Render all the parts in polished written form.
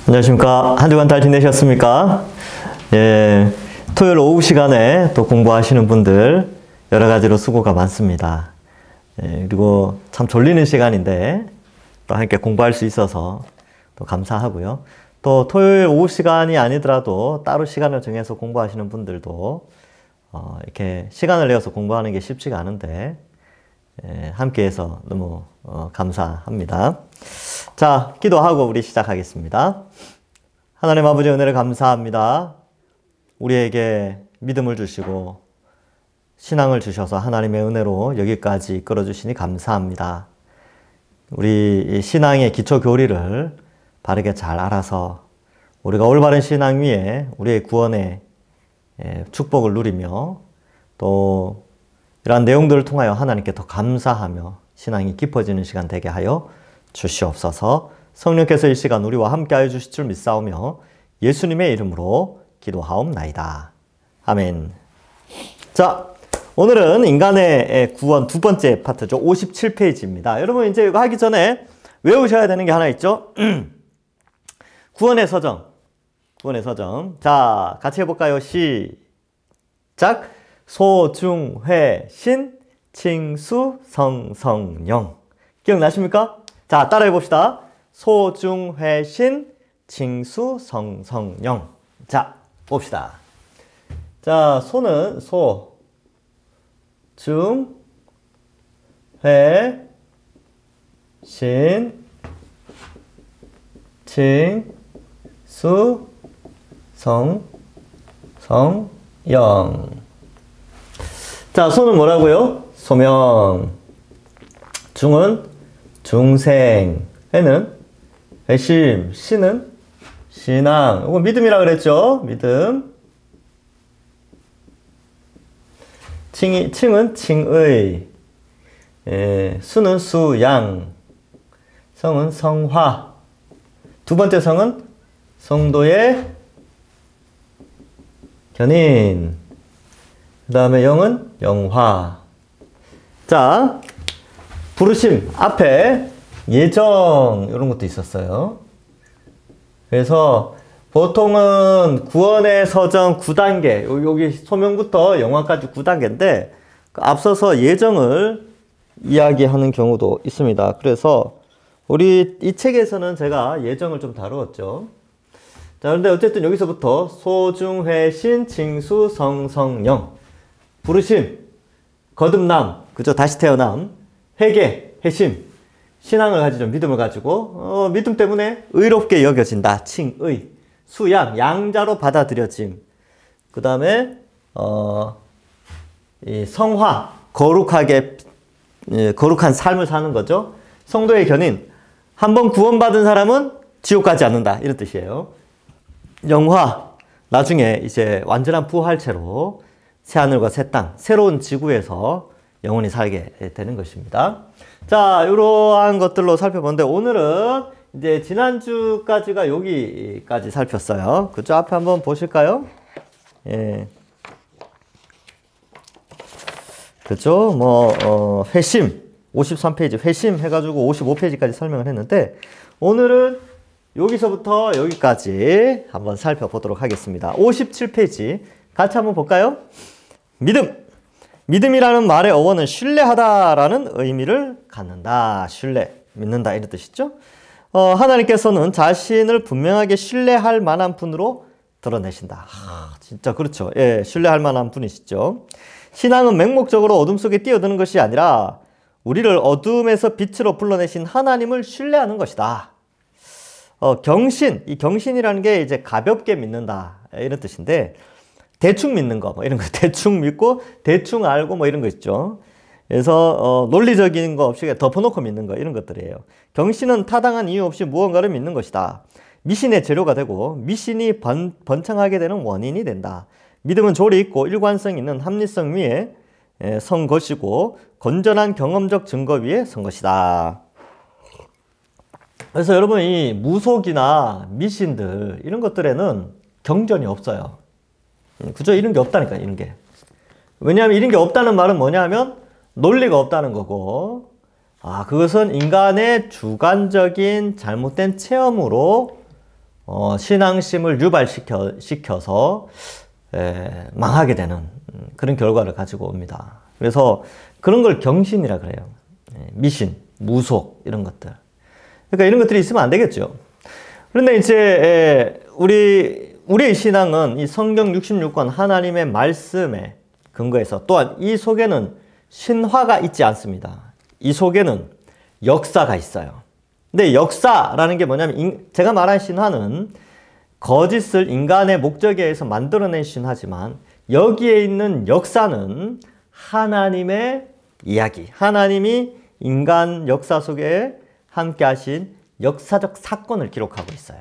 안녕하십니까. 한 주간 잘 지내셨습니까? 예, 토요일 오후 시간에 또 공부하시는 분들 여러 가지로 수고가 많습니다. 예, 그리고 참 졸리는 시간인데 또 함께 공부할 수 있어서 또 감사하고요. 또 토요일 오후 시간이 아니더라도 따로 시간을 정해서 공부하시는 분들도 이렇게 시간을 내어서 공부하는 게 쉽지가 않은데 함께해서 너무 감사합니다. 자, 기도하고 우리 시작하겠습니다. 하나님 아버지 은혜를 감사합니다. 우리에게 믿음을 주시고 신앙을 주셔서 하나님의 은혜로 여기까지 이끌어 주시니 감사합니다. 우리 신앙의 기초 교리를 바르게 잘 알아서 우리가 올바른 신앙 위에 우리의 구원의 축복을 누리며 또 이러한 내용들을 통하여 하나님께 더 감사하며 신앙이 깊어지는 시간 되게 하여 주시옵소서. 성령께서 이 시간 우리와 함께 하여 주실 줄 믿사오며 예수님의 이름으로 기도하옵나이다. 아멘. 자, 오늘은 인간의 구원 두 번째 파트죠. 57페이지입니다. 여러분 이제 이거 하기 전에 외우셔야 되는 게 하나 있죠. 구원의 서정. 구원의 서정. 자, 같이 해볼까요? 시작. 소, 중, 회, 신, 칭수, 성, 영. 기억나십니까? 자, 따라해 봅시다. 소, 중, 회, 신, 칭수, 성, 영. 자, 봅시다. 자, 소는 소, 중, 회, 신, 칭수, 성, 영. 자, 소는 뭐라고요? 소명. 중은 중생. 회는 회심. 신은 신앙. 이거 믿음이라 그랬죠? 믿음. 칭은 칭의. 수는 수양. 성은 성화. 두 번째 성은 성도의 견인. 그 다음에 영은 영화. 자, 부르심 앞에 예정 이런 것도 있었어요. 그래서 보통은 구원의 서정 9단계, 여기 소명부터 영화까지 9단계인데 앞서서 예정을 이야기하는 경우도 있습니다. 그래서 우리 이 책에서는 제가 예정을 좀 다루었죠. 자, 그런데 어쨌든 여기서부터 소, 중, 회, 신, 칭수, 성, 영. 부르심, 거듭남, 그죠? 다시 태어남, 회개, 회심, 신앙을 가지죠. 믿음을 가지고, 믿음 때문에 의롭게 여겨진다. 칭의, 수양, 양자로 받아들여짐. 그 다음에, 이 성화, 거룩한 삶을 사는 거죠. 성도의 견인, 한번 구원받은 사람은 지옥 가지 않는다. 이런 뜻이에요. 영화, 나중에 이제 완전한 부활체로 새하늘과 새 땅, 새로운 지구에서 영원히 살게 되는 것입니다. 자, 이러한 것들로 살펴보는데 오늘은 이제 지난주까지가 여기까지 살폈어요. 그쪽 앞에 한번 보실까요? 예. 그죠? 회심, 53페이지, 회심 해가지고 55페이지까지 설명을 했는데 오늘은 여기서부터 여기까지 한번 살펴보도록 하겠습니다. 57페이지 같이 한번 볼까요? 믿음. 믿음이라는 말의 어원은 신뢰하다라는 의미를 갖는다. 신뢰, 믿는다 이런 뜻이죠. 하나님께서는 자신을 분명하게 신뢰할 만한 분으로 드러내신다. 진짜 그렇죠. 예, 신뢰할 만한 분이시죠. 신앙은 맹목적으로 어둠 속에 뛰어드는 것이 아니라 우리를 어둠에서 빛으로 불러내신 하나님을 신뢰하는 것이다. 경신, 이 경신이라는 게 이제 가볍게 믿는다 이런 뜻인데 대충 믿는 거, 이런 거, 대충 믿고, 대충 알고, 이런 거 있죠. 그래서, 논리적인 거 없이 덮어놓고 믿는 거, 이런 것들이에요. 경신은 타당한 이유 없이 무언가를 믿는 것이다. 미신의 재료가 되고, 미신이 번창하게 되는 원인이 된다. 믿음은 조리 있고, 일관성 있는 합리성 위에 선 것이고, 건전한 경험적 증거 위에 선 것이다. 그래서 여러분, 이 무속이나 미신들, 이런 것들에는 경전이 없어요. 그죠? 이런 게 없다니까, 이런 게. 왜냐하면 이런 게 없다는 말은 뭐냐면 논리가 없다는 거고, 그것은 인간의 주관적인 잘못된 체험으로 신앙심을 유발시켜서 망하게 되는 그런 결과를 가지고 옵니다. 그래서 그런 걸 경신이라 그래요. 미신, 무속 이런 것들. 그러니까 이런 것들이 있으면 안 되겠죠. 그런데 이제 우리의 신앙은 이 성경 66권 하나님의 말씀에 근거해서 또한 이 속에는 신화가 있지 않습니다. 이 속에는 역사가 있어요. 근데 역사라는 게 뭐냐면 제가 말한 신화는 거짓을 인간의 목적에 의해서 만들어낸 신화지만 여기에 있는 역사는 하나님의 이야기, 하나님이 인간 역사 속에 함께 하신 역사적 사건을 기록하고 있어요.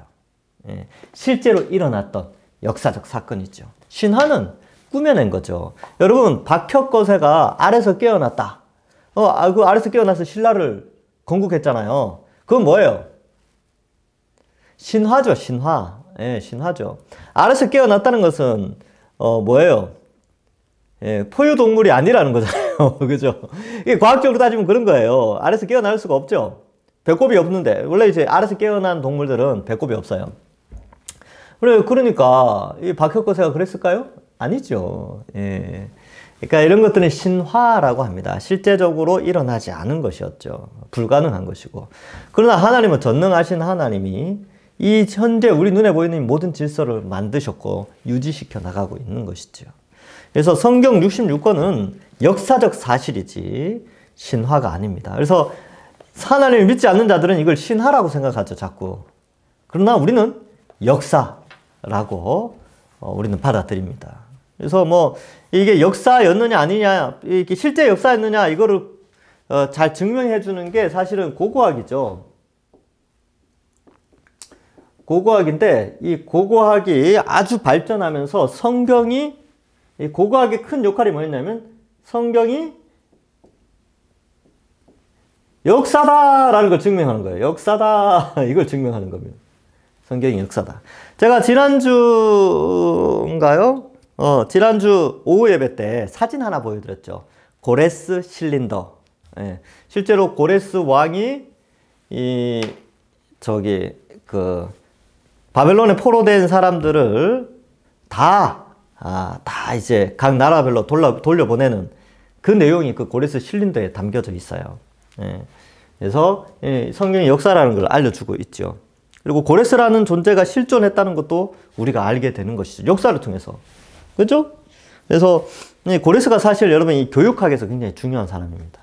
실제로 일어났던 역사적 사건이죠. 신화는 꾸며낸 거죠. 여러분, 박혁거세가 알에서 깨어났다. 그 알에서 깨어나서 신라를 건국했잖아요. 그건 뭐예요? 신화죠, 신화. 신화죠. 알에서 깨어났다는 것은 뭐예요? 포유동물이 아니라는 거잖아요. 그죠? 이게 과학적으로 따지면 그런 거예요. 알에서 깨어날 수가 없죠. 배꼽이 없는데, 원래 이제 알에서 깨어난 동물들은 배꼽이 없어요. 그러니까, 이 박혁거세가 그랬을까요? 아니죠. 그러니까 이런 것들은 신화라고 합니다. 실제적으로 일어나지 않은 것이었죠. 불가능한 것이고. 그러나 하나님은 전능하신 하나님이 이 현재 우리 눈에 보이는 모든 질서를 만드셨고 유지시켜 나가고 있는 것이죠. 그래서 성경 66권은 역사적 사실이지 신화가 아닙니다. 그래서 하나님을 믿지 않는 자들은 이걸 신화라고 생각하죠, 자꾸. 그러나 우리는 역사라고 우리는 받아들입니다. 그래서 뭐 이게 역사였느냐 아니냐, 이게 실제 역사였느냐 이거를 잘 증명해 주는 게 사실은 고고학이죠. 고고학인데 이 고고학이 아주 발전하면서 성경이, 이 고고학의 큰 역할이 뭐였냐면 성경이 역사다라는 걸 증명하는 거예요. 역사다 이걸 증명하는 겁니다. 성경이 역사다. 제가 지난주인가요? 지난주 오후 예배 때 사진 하나 보여드렸죠. 고레스 실린더. 실제로 고레스 왕이 바벨론에 포로된 사람들을 다 이제 각 나라별로 돌려보내는 그 내용이 그 고레스 실린더에 담겨져 있어요. 그래서 성경의 역사라는 걸 알려주고 있죠. 그리고 고레스라는 존재가 실존했다는 것도 우리가 알게 되는 것이죠. 역사를 통해서. 그죠? 그래서 고레스가 사실 여러분 이 교육학에서 굉장히 중요한 사람입니다.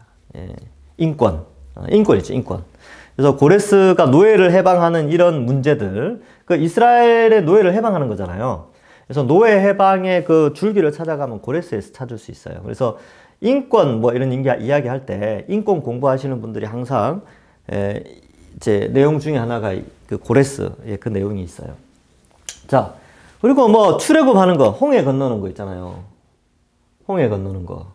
인권이죠, 인권. 그래서 고레스가 노예를 해방하는 이런 문제들, 그 이스라엘의 노예를 해방하는 거잖아요. 그래서 노예 해방의 그 줄기를 찾아가면 고레스에서 찾을 수 있어요. 그래서 인권 뭐 이런 이야기 할 때 인권 공부하시는 분들이 항상 제 내용 중에 하나가 그 고레스의 그 내용이 있어요. 자, 그리고 뭐 출애굽하는 거, 홍해 건너는 거 있잖아요. 홍해 건너는 거.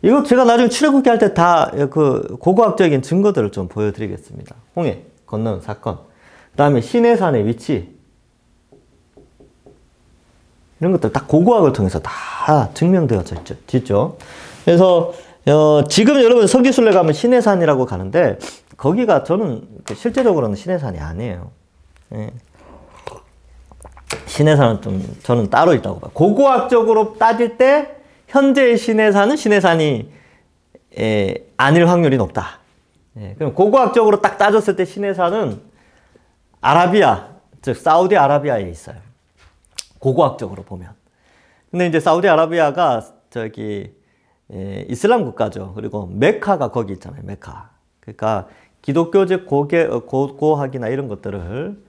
이거 제가 나중에 출애굽기 할 때 다 그 고고학적인 증거들을 좀 보여드리겠습니다. 홍해 건너는 사건. 그 다음에 시내산의 위치. 이런 것들 다 고고학을 통해서 다 증명되어져 있죠. 그래서 지금 여러분 성지순례 가면 시내산이라고 가는데 거기가 저는 실제적으로는 시내산이 아니에요. 시내산은 저는 따로 있다고 봐요. 고고학적으로 따질 때 현재의 시내산이 아닐 확률이 높다. 그럼 고고학적으로 딱 따졌을 때 시내산은 아라비아, 즉 사우디아라비아에 있어요. 고고학적으로 보면. 근데 이제 사우디아라비아가 이슬람 국가죠. 그리고 메카가 거기 있잖아요. 메카. 그러니까 기독교적 고고학이나 이런 것들을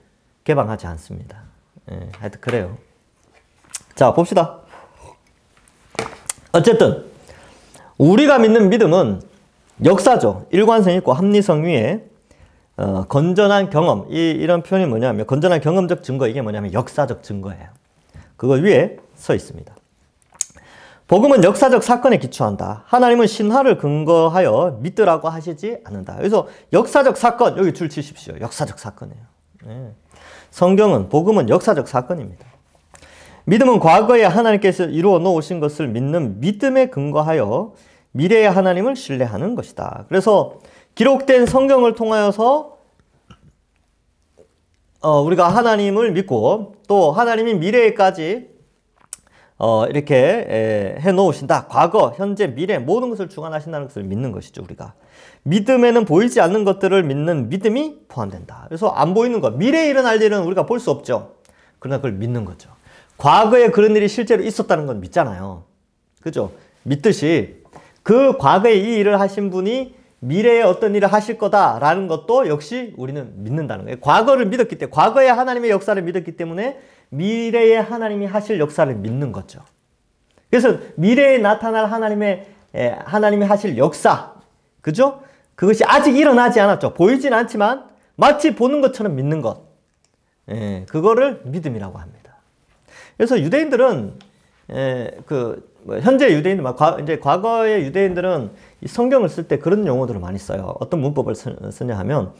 개방하지 않습니다. 하여튼 그래요. 자, 봅시다. 어쨌든 우리가 믿는 믿음은 역사죠. 일관성 있고 합리성 위에 건전한 경험. 이런 표현이 뭐냐면 건전한 경험적 증거, 이게 뭐냐면 역사적 증거예요. 그거 위에 서 있습니다. 복음은 역사적 사건에 기초한다. 하나님은 신화를 근거하여 믿으라고 하시지 않는다. 그래서 역사적 사건, 여기 줄 치십시오. 역사적 사건이에요. 성경은, 복음은 역사적 사건입니다. 믿음은 과거에 하나님께서 이루어 놓으신 것을 믿는 믿음에 근거하여 미래의 하나님을 신뢰하는 것이다. 그래서 기록된 성경을 통하여서 우리가 하나님을 믿고 또 하나님이 미래에까지 이렇게 해 놓으신다. 과거, 현재, 미래 모든 것을 주관하신다는 것을 믿는 것이죠. 우리가 믿음에는 보이지 않는 것들을 믿는 믿음이 포함된다. 그래서 안 보이는 것, 미래에 일어날 일은 우리가 볼 수 없죠. 그러나 그걸 믿는 거죠. 과거에 그런 일이 실제로 있었다는 건 믿잖아요. 그죠? 믿듯이 그 과거에 이 일을 하신 분이 미래에 어떤 일을 하실 거다라는 것도 역시 우리는 믿는다는 거예요. 과거를 믿었기 때문에, 과거에 하나님의 역사를 믿었기 때문에 미래에 하나님이 하실 역사를 믿는 거죠. 그래서 미래에 나타날 하나님이 하실 역사, 그죠? 그것이 아직 일어나지 않았죠. 보이진 않지만 마치 보는 것처럼 믿는 것. 그거를 믿음이라고 합니다. 그래서 유대인들은 현재 유대인들, 이제 과거의 유대인들은 이 성경을 쓸 때 그런 용어들을 많이 써요. 어떤 문법을 쓰냐 하면,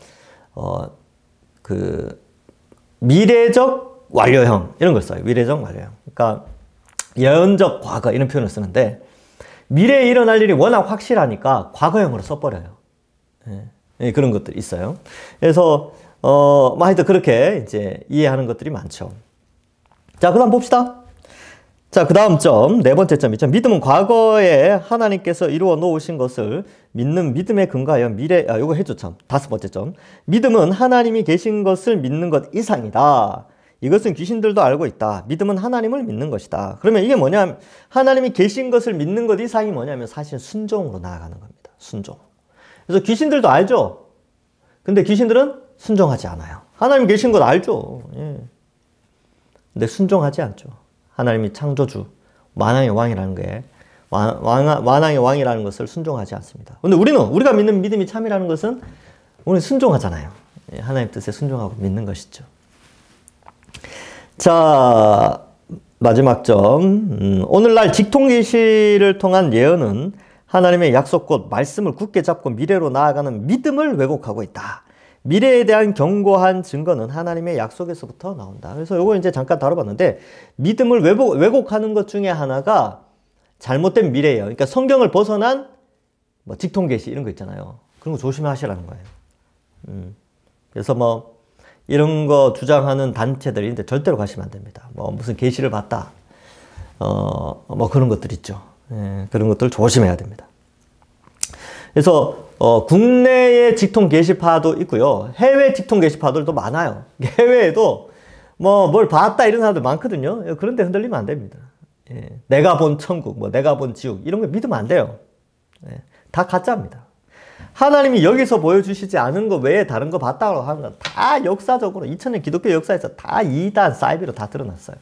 미래적 완료형, 이런 걸 써요. 미래적 완료형. 그러니까, 예언적 과거, 이런 표현을 쓰는데, 미래에 일어날 일이 워낙 확실하니까 과거형으로 써버려요. 그런 것들이 있어요. 그래서, 하여튼 그렇게 이제 이해하는 것들이 많죠. 자, 그 다음 봅시다. 자, 그 다음 점, 네 번째 점이죠. 믿음은 과거에 하나님께서 이루어 놓으신 것을 믿는 믿음에 근거하여 요거 해줘 참. 다섯 번째 점. 믿음은 하나님이 계신 것을 믿는 것 이상이다. 이것은 귀신들도 알고 있다. 믿음은 하나님을 믿는 것이다. 그러면 이게 뭐냐면, 하나님이 계신 것을 믿는 것 이상이 뭐냐면 사실 순종으로 나아가는 겁니다. 순종. 그래서 귀신들도 알죠? 근데 귀신들은 순종하지 않아요. 하나님 계신 것 알죠? 근데 순종하지 않죠. 하나님이 창조주, 만왕의 왕이라는 게, 만왕의 왕이라는 것을 순종하지 않습니다. 근데 우리가 믿는 믿음이 참이라는 것은 우리는 순종하잖아요. 하나님 뜻에 순종하고 믿는 것이죠. 자, 마지막 점. 오늘날 직통계시를 통한 예언은 하나님의 약속 곧 말씀을 굳게 잡고 미래로 나아가는 믿음을 왜곡하고 있다. 미래에 대한 견고한 증거는 하나님의 약속에서부터 나온다. 그래서 이거 이제 잠깐 다뤄봤는데, 믿음을 왜곡하는 것 중에 하나가 잘못된 미래예요. 그러니까 성경을 벗어난 직통계시 이런 거 있잖아요. 그런 거 조심하시라는 거예요. 그래서 이런 거 주장하는 단체들인데 절대로 가시면 안 됩니다. 무슨 계시를 봤다. 그런 것들 있죠. 그런 것들 조심해야 됩니다. 그래서 국내의 직통 게시파도 있고요. 해외 직통 게시파들도 많아요. 해외에도 뭘 봤다 이런 사람들 많거든요. 그런데 흔들리면 안 됩니다. 내가 본 천국, 내가 본 지옥 이런 거 믿으면 안 돼요. 다 가짜입니다. 하나님이 여기서 보여주시지 않은 거 외에 다른 거 봤다고 하는 건 다 역사적으로 2000년 기독교 역사에서 다 이단, 사이비로 다 드러났어요.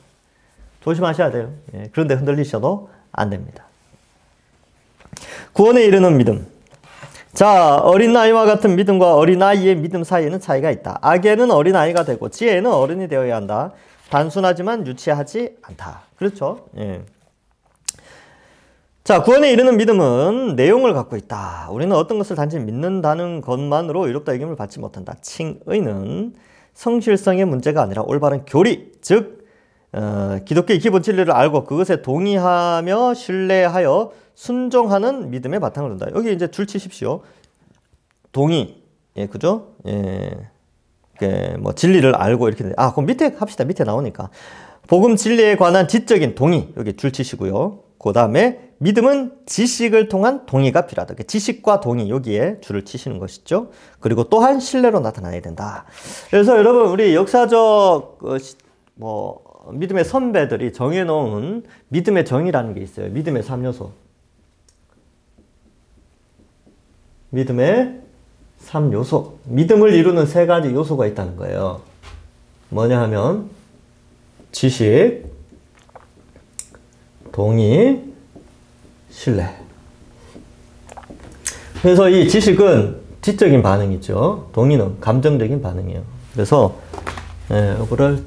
조심하셔야 돼요. 그런데 흔들리셔도 안 됩니다. 구원에 이르는 믿음. 자, 어린아이와 같은 믿음과 어린아이의 믿음 사이에는 차이가 있다. 악에는 어린아이가 되고 지혜는 어른이 되어야 한다. 단순하지만 유치하지 않다. 그렇죠? 자, 구원에 이르는 믿음은 내용을 갖고 있다. 우리는 어떤 것을 단지 믿는다는 것만으로 의롭다 여김을 받지 못한다. 칭의는 성실성의 문제가 아니라 올바른 교리, 즉 기독교의 기본 진리를 알고 그것에 동의하며 신뢰하여 순종하는 믿음의 바탕을 둔다. 여기 이제 줄 치십시오. 동의, 그죠? 진리를 알고 이렇게. 그럼 밑에 합시다. 밑에 나오니까. 복음 진리에 관한 지적인 동의, 여기 줄 치시고요. 그 다음에 믿음은 지식을 통한 동의가 필요하다. 지식과 동의, 여기에 줄을 치시는 것이죠. 그리고 또한 신뢰로 나타나야 된다. 그래서 여러분, 우리 역사적, 믿음의 선배들이 정해놓은 믿음의 정의라는 게 있어요. 믿음의 3요소. 믿음의 3요소. 믿음을 이루는 3가지 요소가 있다는 거예요. 뭐냐 하면, 지식, 동의, 신뢰. 그래서 이 지식은 지적인 반응이죠. 동의는 감정적인 반응이에요. 그래서 이거를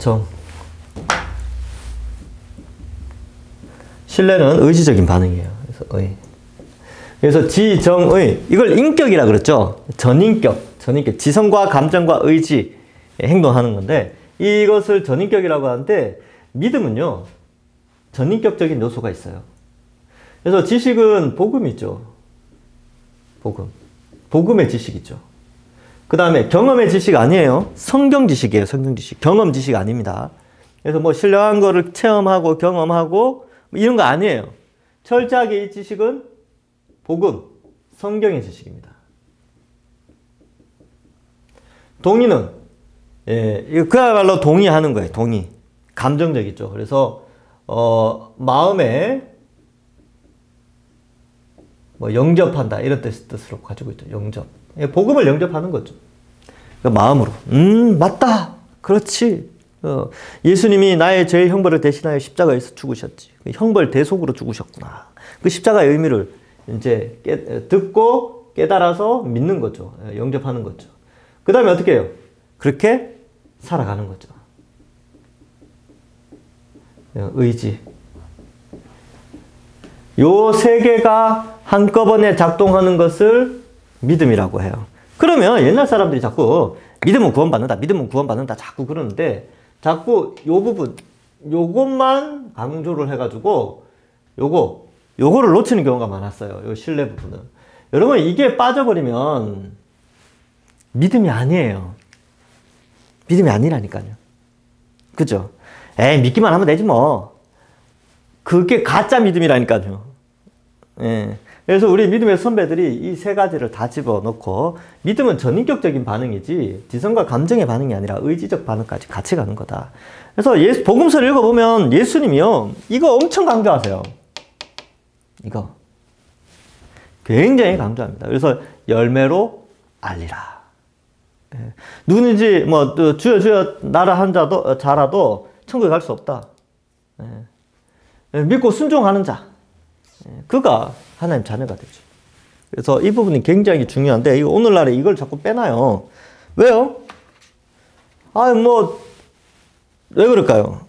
신뢰는 의지적인 반응이에요. 그래서 지정의, 이걸 인격이라 그랬죠. 전인격, 지성과 감정과 의지 행동하는 건데, 이것을 전인격이라고 하는데, 믿음은요 전인격적인 요소가 있어요. 그래서 지식은 복음이죠. 복음의 지식이죠. 그 다음에 경험의 지식 아니에요. 성경 지식이에요. 성경 지식. 경험 지식 아닙니다. 그래서 뭐 신령한 거를 체험하고 경험하고 뭐 이런 거 아니에요. 철저하게 이 지식은 복음, 성경의 지식입니다. 동의는 이거 그야말로 동의하는 거예요. 동의. 감정적이죠. 그래서 마음에 뭐 영접한다 이런 뜻으로 가지고 있죠. 영접. 복음을 영접하는 거죠. 그러니까 마음으로. 맞다. 그렇지. 예수님이 나의 죄의 형벌을 대신하여 십자가에서 죽으셨지. 형벌 대속으로 죽으셨구나. 그 십자가의 의미를 이제 듣고 깨달아서 믿는 거죠. 영접하는 거죠. 그 다음에 어떻게 해요? 그렇게 살아가는 거죠. 의지. 요 세 개가 한꺼번에 작동하는 것을 믿음이라고 해요. 그러면 옛날 사람들이 자꾸 믿음은 구원받는다, 믿음은 구원받는다 자꾸 그러는데 자꾸 요 부분, 요것만 강조를 해가지고 요거를 놓치는 경우가 많았어요. 요 신뢰 부분은. 여러분 이게 빠져버리면 믿음이 아니에요. 믿음이 아니라니까요. 그죠? 믿기만 하면 되지 뭐. 그게 가짜 믿음이라니까요. 그래서 우리 믿음의 선배들이 이 세 가지를 다 집어넣고 믿음은 전인격적인 반응이지 지성과 감정의 반응이 아니라 의지적 반응까지 같이 가는 거다. 그래서 복음서를 읽어보면 예수님이요. 이거 엄청 강조하세요. 이거. 굉장히 강조합니다. 그래서 열매로 알리라. 누구든지 뭐 주여 주여 나라 한 자라도 천국에 갈 수 없다. 믿고 순종하는 자. 그가 하나님 자녀가 되죠. 그래서 이 부분이 굉장히 중요한데 오늘날에 이걸 자꾸 빼놔요. 왜요? 왜 그럴까요?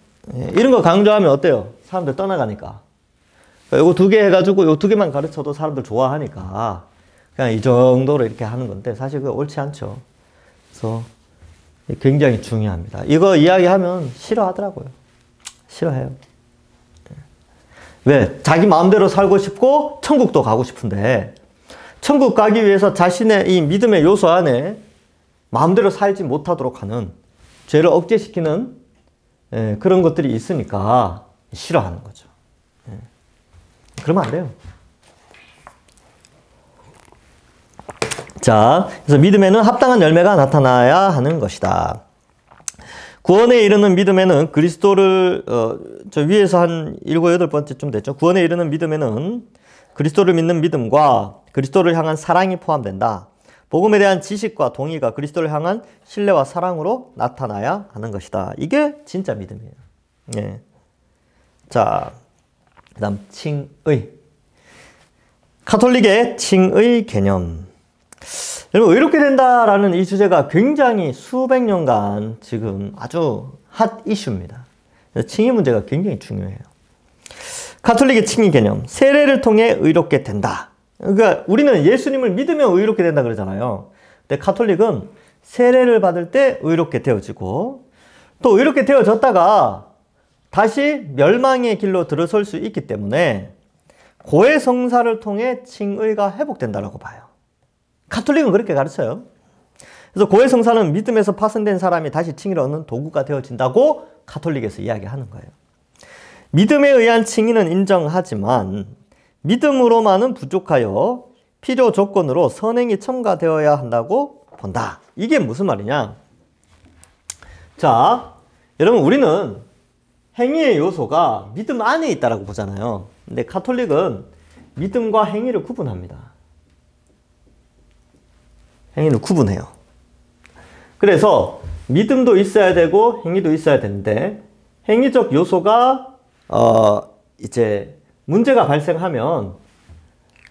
이런 거 강조하면 어때요? 사람들 떠나가니까. 요거 두 개 해가지고 요 두 개만 가르쳐도 사람들 좋아하니까 그냥 이 정도로 이렇게 하는 건데 사실 그거 옳지 않죠. 그래서 굉장히 중요합니다. 이거 이야기하면 싫어하더라고요. 싫어해요. 왜? 자기 마음대로 살고 싶고 천국도 가고 싶은데 천국 가기 위해서 자신의 이 믿음의 요소 안에 마음대로 살지 못하도록 하는 죄를 억제시키는 그런 것들이 있으니까 싫어하는 거죠. 그러면 안 돼요. 자, 그래서 믿음에는 합당한 열매가 나타나야 하는 것이다. 구원에 이르는 믿음에는 그리스도를 저 위에서 한 7, 8번째쯤 됐죠. 구원에 이르는 믿음에는 그리스도를 믿는 믿음과 그리스도를 향한 사랑이 포함된다. 복음에 대한 지식과 동의가 그리스도를 향한 신뢰와 사랑으로 나타나야 하는 것이다. 이게 진짜 믿음이에요. 자, 그 다음 칭의. 카톨릭의 칭의 개념. 여러분, 의롭게 된다라는 이 주제가 굉장히 수백 년간 지금 아주 핫 이슈입니다. 칭의 문제가 굉장히 중요해요. 카톨릭의 칭의 개념. 세례를 통해 의롭게 된다. 그러니까 우리는 예수님을 믿으면 의롭게 된다 그러잖아요. 근데 카톨릭은 세례를 받을 때 의롭게 되어지고 또 의롭게 되어졌다가 다시 멸망의 길로 들어설 수 있기 때문에 고해성사를 통해 칭의가 회복된다라고 봐요. 카톨릭은 그렇게 가르쳐요. 그래서 고해성사는 믿음에서 파손된 사람이 다시 칭의를 얻는 도구가 되어진다고 카톨릭에서 이야기하는 거예요. 믿음에 의한 칭의는 인정하지만 믿음으로만은 부족하여 필요 조건으로 선행이 첨가되어야 한다고 본다. 이게 무슨 말이냐? 자, 여러분 우리는 행위의 요소가 믿음 안에 있다라고 보잖아요. 근데 카톨릭은 믿음과 행위를 구분합니다. 행위를 구분해요. 그래서 믿음도 있어야 되고 행위도 있어야 되는데 행위적 요소가 이제 문제가 발생하면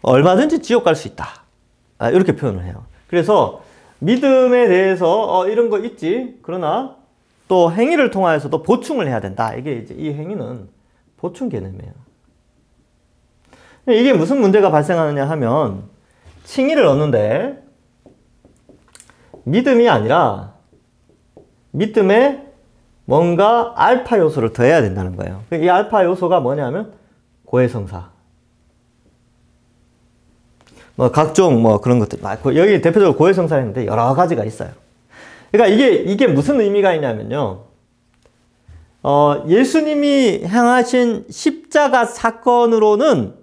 얼마든지 지옥 갈 수 있다. 이렇게 표현을 해요. 그래서 믿음에 대해서 이런 거 있지. 그러나 또 행위를 통하여서도 보충을 해야 된다. 이게 이제 이 행위는 보충 개념이에요. 이게 무슨 문제가 발생하느냐 하면 칭의를 얻는데 믿음이 아니라 믿음에 뭔가 알파 요소를 더해야 된다는 거예요. 이 알파 요소가 뭐냐면 고해성사. 뭐 각종 뭐 그런 것들, 여기 대표적으로 고해성사를 했는데 여러 가지가 있어요. 그러니까 이게 무슨 의미가 있냐면요. 예수님이 행하신 십자가 사건으로는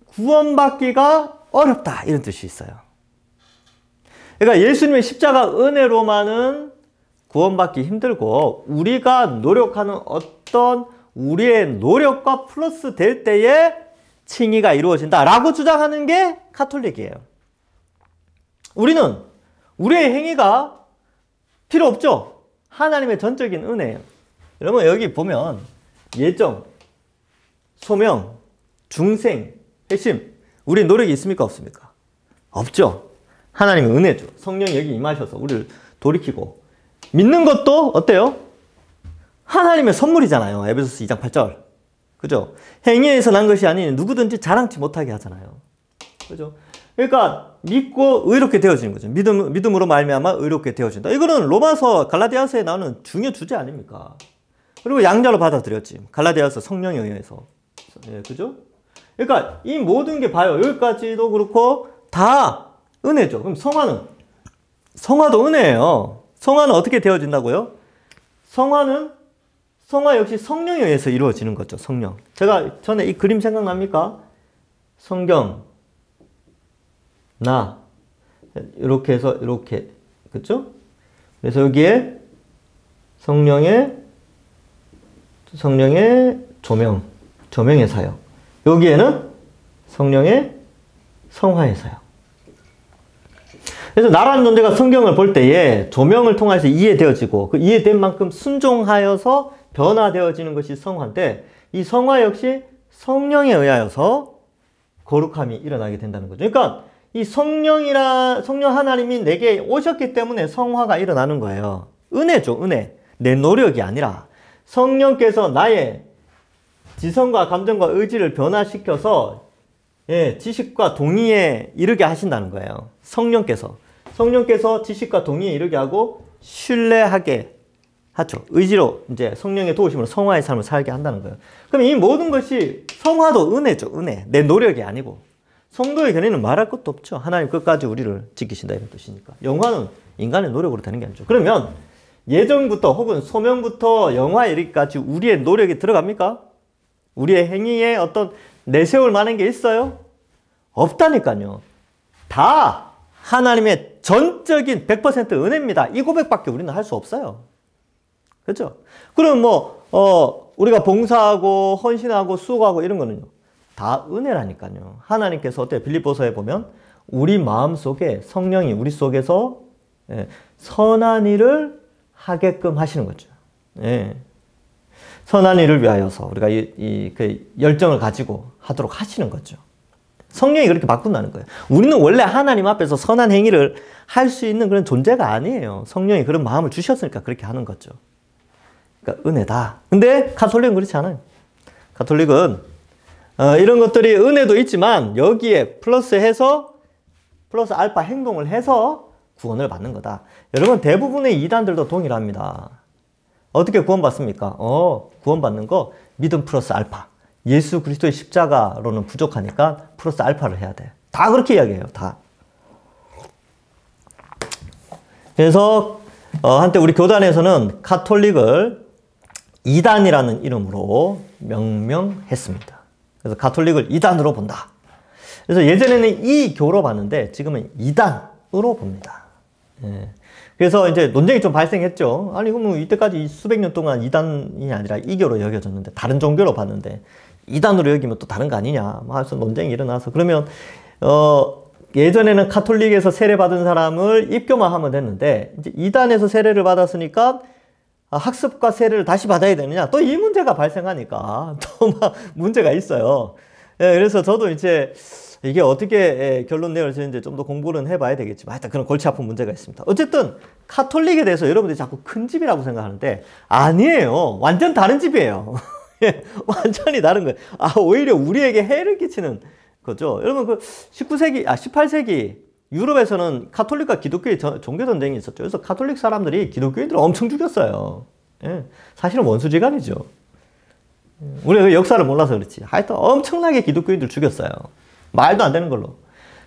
구원받기가 어렵다, 이런 뜻이 있어요. 그러니까 예수님의 십자가 은혜로만은 구원받기 힘들고, 우리가 노력하는 어떤 우리의 노력과 플러스 될 때에 칭의가 이루어진다라고 주장하는 게 가톨릭이에요. 우리는 우리의 행위가 필요 없죠. 하나님의 전적인 은혜예요. 여러분, 여기 보면 예정, 소명, 중생, 회심, 우리의 노력이 있습니까? 없습니까? 없죠. 하나님의 은혜죠. 성령이 여기 임하셔서 우리를 돌이키고, 믿는 것도 어때요? 하나님의 선물이잖아요. 에베소서 2장 8절. 그죠? 행위에서 난 것이 아닌 누구든지 자랑치 못하게 하잖아요. 그죠? 그러니까 믿고 의롭게 되어지는 거죠. 믿음으로 말미암아 의롭게 되어진다. 이거는 로마서, 갈라디아서에 나오는 중요 주제 아닙니까? 그리고 양자로 받아들였지. 갈라디아서 성령에 의해서. 예, 그죠? 그러니까 이 모든 게 봐요. 여기까지도 그렇고 다 은혜죠. 그럼 성화도 은혜예요. 성화는 어떻게 되어진다고요? 성화 역시 성령에 의해서 이루어지는 거죠. 성령. 제가 전에 이 그림 생각납니까? 성경, 나, 이렇게 해서 이렇게, 그쵸? 그래서 여기에 성령의 조명의 사역. 여기에는 성령의 성화의 사역. 그래서 나라는 존재가 성경을 볼 때에 조명을 통해서 이해되어지고, 그 이해된 만큼 순종하여서 변화되어지는 것이 성화인데, 이 성화 역시 성령에 의하여서 거룩함이 일어나게 된다는 거죠. 그러니까 이 성령 하나님이 내게 오셨기 때문에 성화가 일어나는 거예요. 은혜죠, 은혜. 내 노력이 아니라 성령께서 나의 지성과 감정과 의지를 변화시켜서 지식과 동의에 이르게 하신다는 거예요. 성령께서 지식과 동의에 이르게 하고 신뢰하게 하죠. 의지로 이제 성령의 도우심으로 성화의 삶을 살게 한다는 거예요. 그럼 이 모든 것이 성화도 은혜죠, 은혜. 내 노력이 아니고. 성도의 견해는 말할 것도 없죠. 하나님 끝까지 우리를 지키신다, 이런 뜻이니까. 영화는 인간의 노력으로 되는 게 아니죠. 그러면 예정부터 혹은 소명부터 영화에 이르기까지 우리의 노력이 들어갑니까? 우리의 행위에 어떤 내세울 만한 게 있어요? 없다니까요. 다 하나님의 전적인 100% 은혜입니다. 이 고백밖에 우리는 할 수 없어요. 그렇죠? 그럼 우리가 봉사하고 헌신하고 수고하고 이런 거는요, 다 은혜라니까요. 하나님께서 어때요? 빌립보서에 보면 우리 마음속에 성령이 우리 속에서 선한 일을 하게끔 하시는 거죠. 선한 일을 위하여서 우리가 그 열정을 가지고 하도록 하시는 거죠. 성령이 그렇게 바꾼다는 거예요. 우리는 원래 하나님 앞에서 선한 행위를 할 수 있는 그런 존재가 아니에요. 성령이 그런 마음을 주셨으니까 그렇게 하는 거죠. 그러니까 은혜다. 근데 가톨릭은 그렇지 않아요. 가톨릭은 이런 것들이 은혜도 있지만 여기에 플러스 알파 행동을 해서 구원을 받는 거다. 여러분, 대부분의 이단들도 동일합니다. 어떻게 구원받습니까? 구원받는 거 믿음 플러스 알파. 예수 그리스도의 십자가로는 부족하니까 플러스 알파를 해야 돼. 다 그렇게 이야기해요. 다. 그래서 한때 우리 교단에서는 가톨릭을 이단이라는 이름으로 명명했습니다. 그래서 가톨릭을 이단으로 본다. 그래서 예전에는 이교로 봤는데 지금은 이단으로 봅니다. 그래서 이제 논쟁이 좀 발생했죠. 아니, 그럼 이때까지 수백 년 동안 이단이 아니라 이교로 여겨졌는데, 다른 종교로 봤는데 이단으로 여기면 또 다른 거 아니냐 해서 논쟁이 일어나서, 그러면 예전에는 가톨릭에서 세례받은 사람을 입교만 하면 됐는데, 이제 이단에서 세례를 받았으니까 학습과 세례를 다시 받아야 되느냐, 또 이 문제가 발생하니까 또 막 문제가 있어요. 그래서 저도 이제 이게 어떻게 결론 내려지는지 좀 더 공부는 해봐야 되겠지만, 하여튼 그런 골치 아픈 문제가 있습니다. 어쨌든 카톨릭에 대해서 여러분들이 자꾸 큰 집이라고 생각하는데 아니에요. 완전 다른 집이에요. 완전히 다른 거예요. 오히려 우리에게 해를 끼치는 거죠. 여러분, 그 18세기 유럽에서는 카톨릭과 기독교의 종교 전쟁이 있었죠. 그래서 카톨릭 사람들이 기독교인들을 엄청 죽였어요. 사실은 원수지간이죠. 우리가 그 역사를 몰라서 그렇지. 하여튼 엄청나게 기독교인들 죽였어요. 말도 안 되는 걸로.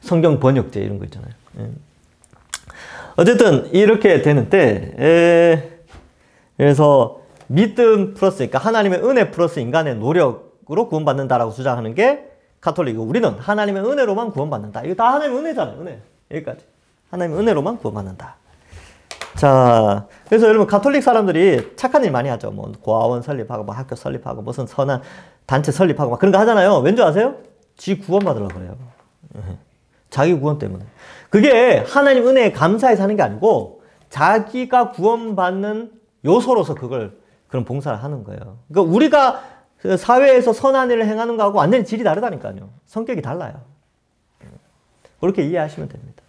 성경 번역제 이런 거 있잖아요. 어쨌든 이렇게 되는데 그래서 믿음 플러스 그러니까 하나님의 은혜 플러스 인간의 노력으로 구원받는다라고 주장하는 게 가톨릭이고 우리는 하나님의 은혜로만 구원받는다. 이거 다 하나님의 은혜잖아요. 은혜. 여기까지. 하나님의 은혜로만 구원받는다. 자, 그래서 여러분 가톨릭 사람들이 착한 일 많이 하죠. 뭐 고아원 설립하고 뭐 학교 설립하고 무슨 선한 단체 설립하고 막 그런 거 하잖아요. 왠지 아세요? 지 구원받으려고 그래요. 자기 구원 때문에. 그게 하나님 은혜에 감사해서 하는 게 아니고 자기가 구원받는 요소로서 그런 봉사를 하는 거예요. 그러니까 우리가 사회에서 선한 일을 행하는 거하고 완전히 질이 다르다니까요. 성격이 달라요. 그렇게 이해하시면 됩니다.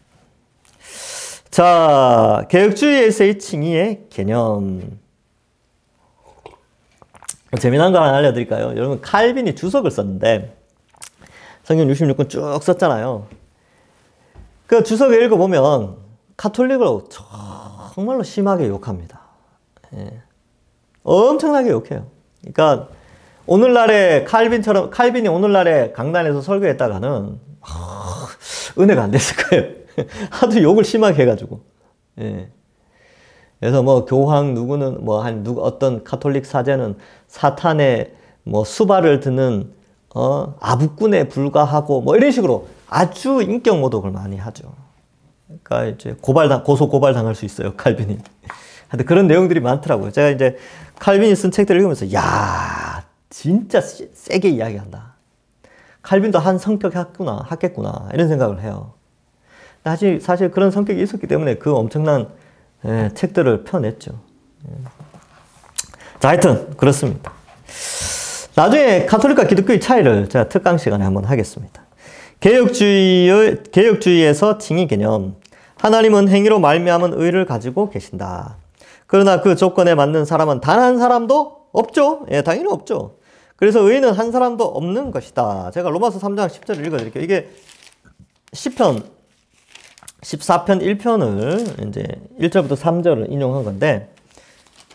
자, 개혁주의에서의 칭의의 개념. 재미난 거 하나 알려드릴까요? 여러분, 칼빈이 주석을 썼는데, 성경 66권 쭉 썼잖아요. 그 주석을 읽어보면, 가톨릭을 정말로 심하게 욕합니다. 예. 엄청나게 욕해요. 그러니까, 오늘날의 칼빈이 오늘날의 강단에서 설교했다가는, 은혜가 안 됐을 거예요. 하도 욕을 심하게 해가지고. 예. 그래서 뭐 교황 누구는 어떤 가톨릭 사제는 사탄의 뭐 수발을 드는 아부꾼에 불과하고 뭐 이런 식으로 아주 인격 모독을 많이 하죠. 그러니까 이제 고소 고발 당할 수 있어요, 칼빈이. 근데 그런 내용들이 많더라고요. 제가 이제 칼빈이 쓴 책들을 읽으면서 야, 진짜 세게 이야기한다. 칼빈도 한 성격 했겠구나 이런 생각을 해요. 사실 그런 성격이 있었기 때문에 그 엄청난 책들을 펴냈죠. 자, 하여튼 그렇습니다. 나중에 가톨릭과 기독교의 차이를 제가 특강 시간에 한번 하겠습니다. 개혁주의에서 칭의 개념. 하나님은 행위로 말미암은 의를 가지고 계신다. 그러나 그 조건에 맞는 사람은 단 한 사람도 없죠. 예, 당연히 없죠. 그래서 의인은 한 사람도 없는 것이다. 제가 로마서 3장 10절을 읽어드릴게요. 이게 시편 14편 1편을 이제 1절부터 3절을 인용한 건데,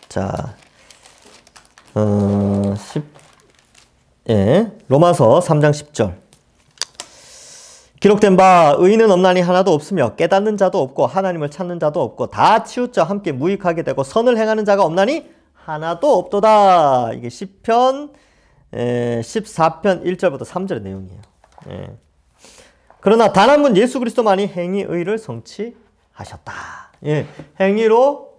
자, 로마서 3장 10절. 기록된 바 의인은 없나니 하나도 없으며 깨닫는 자도 없고 하나님을 찾는 자도 없고 다 치우쳐 함께 무익하게 되고 선을 행하는 자가 없나니 하나도 없도다. 이게 시편 14편 1절부터 3절의 내용이에요. 예. 그러나 단 한 분 예수 그리스도만이 행위 의를 성취하셨다. 예, 행위로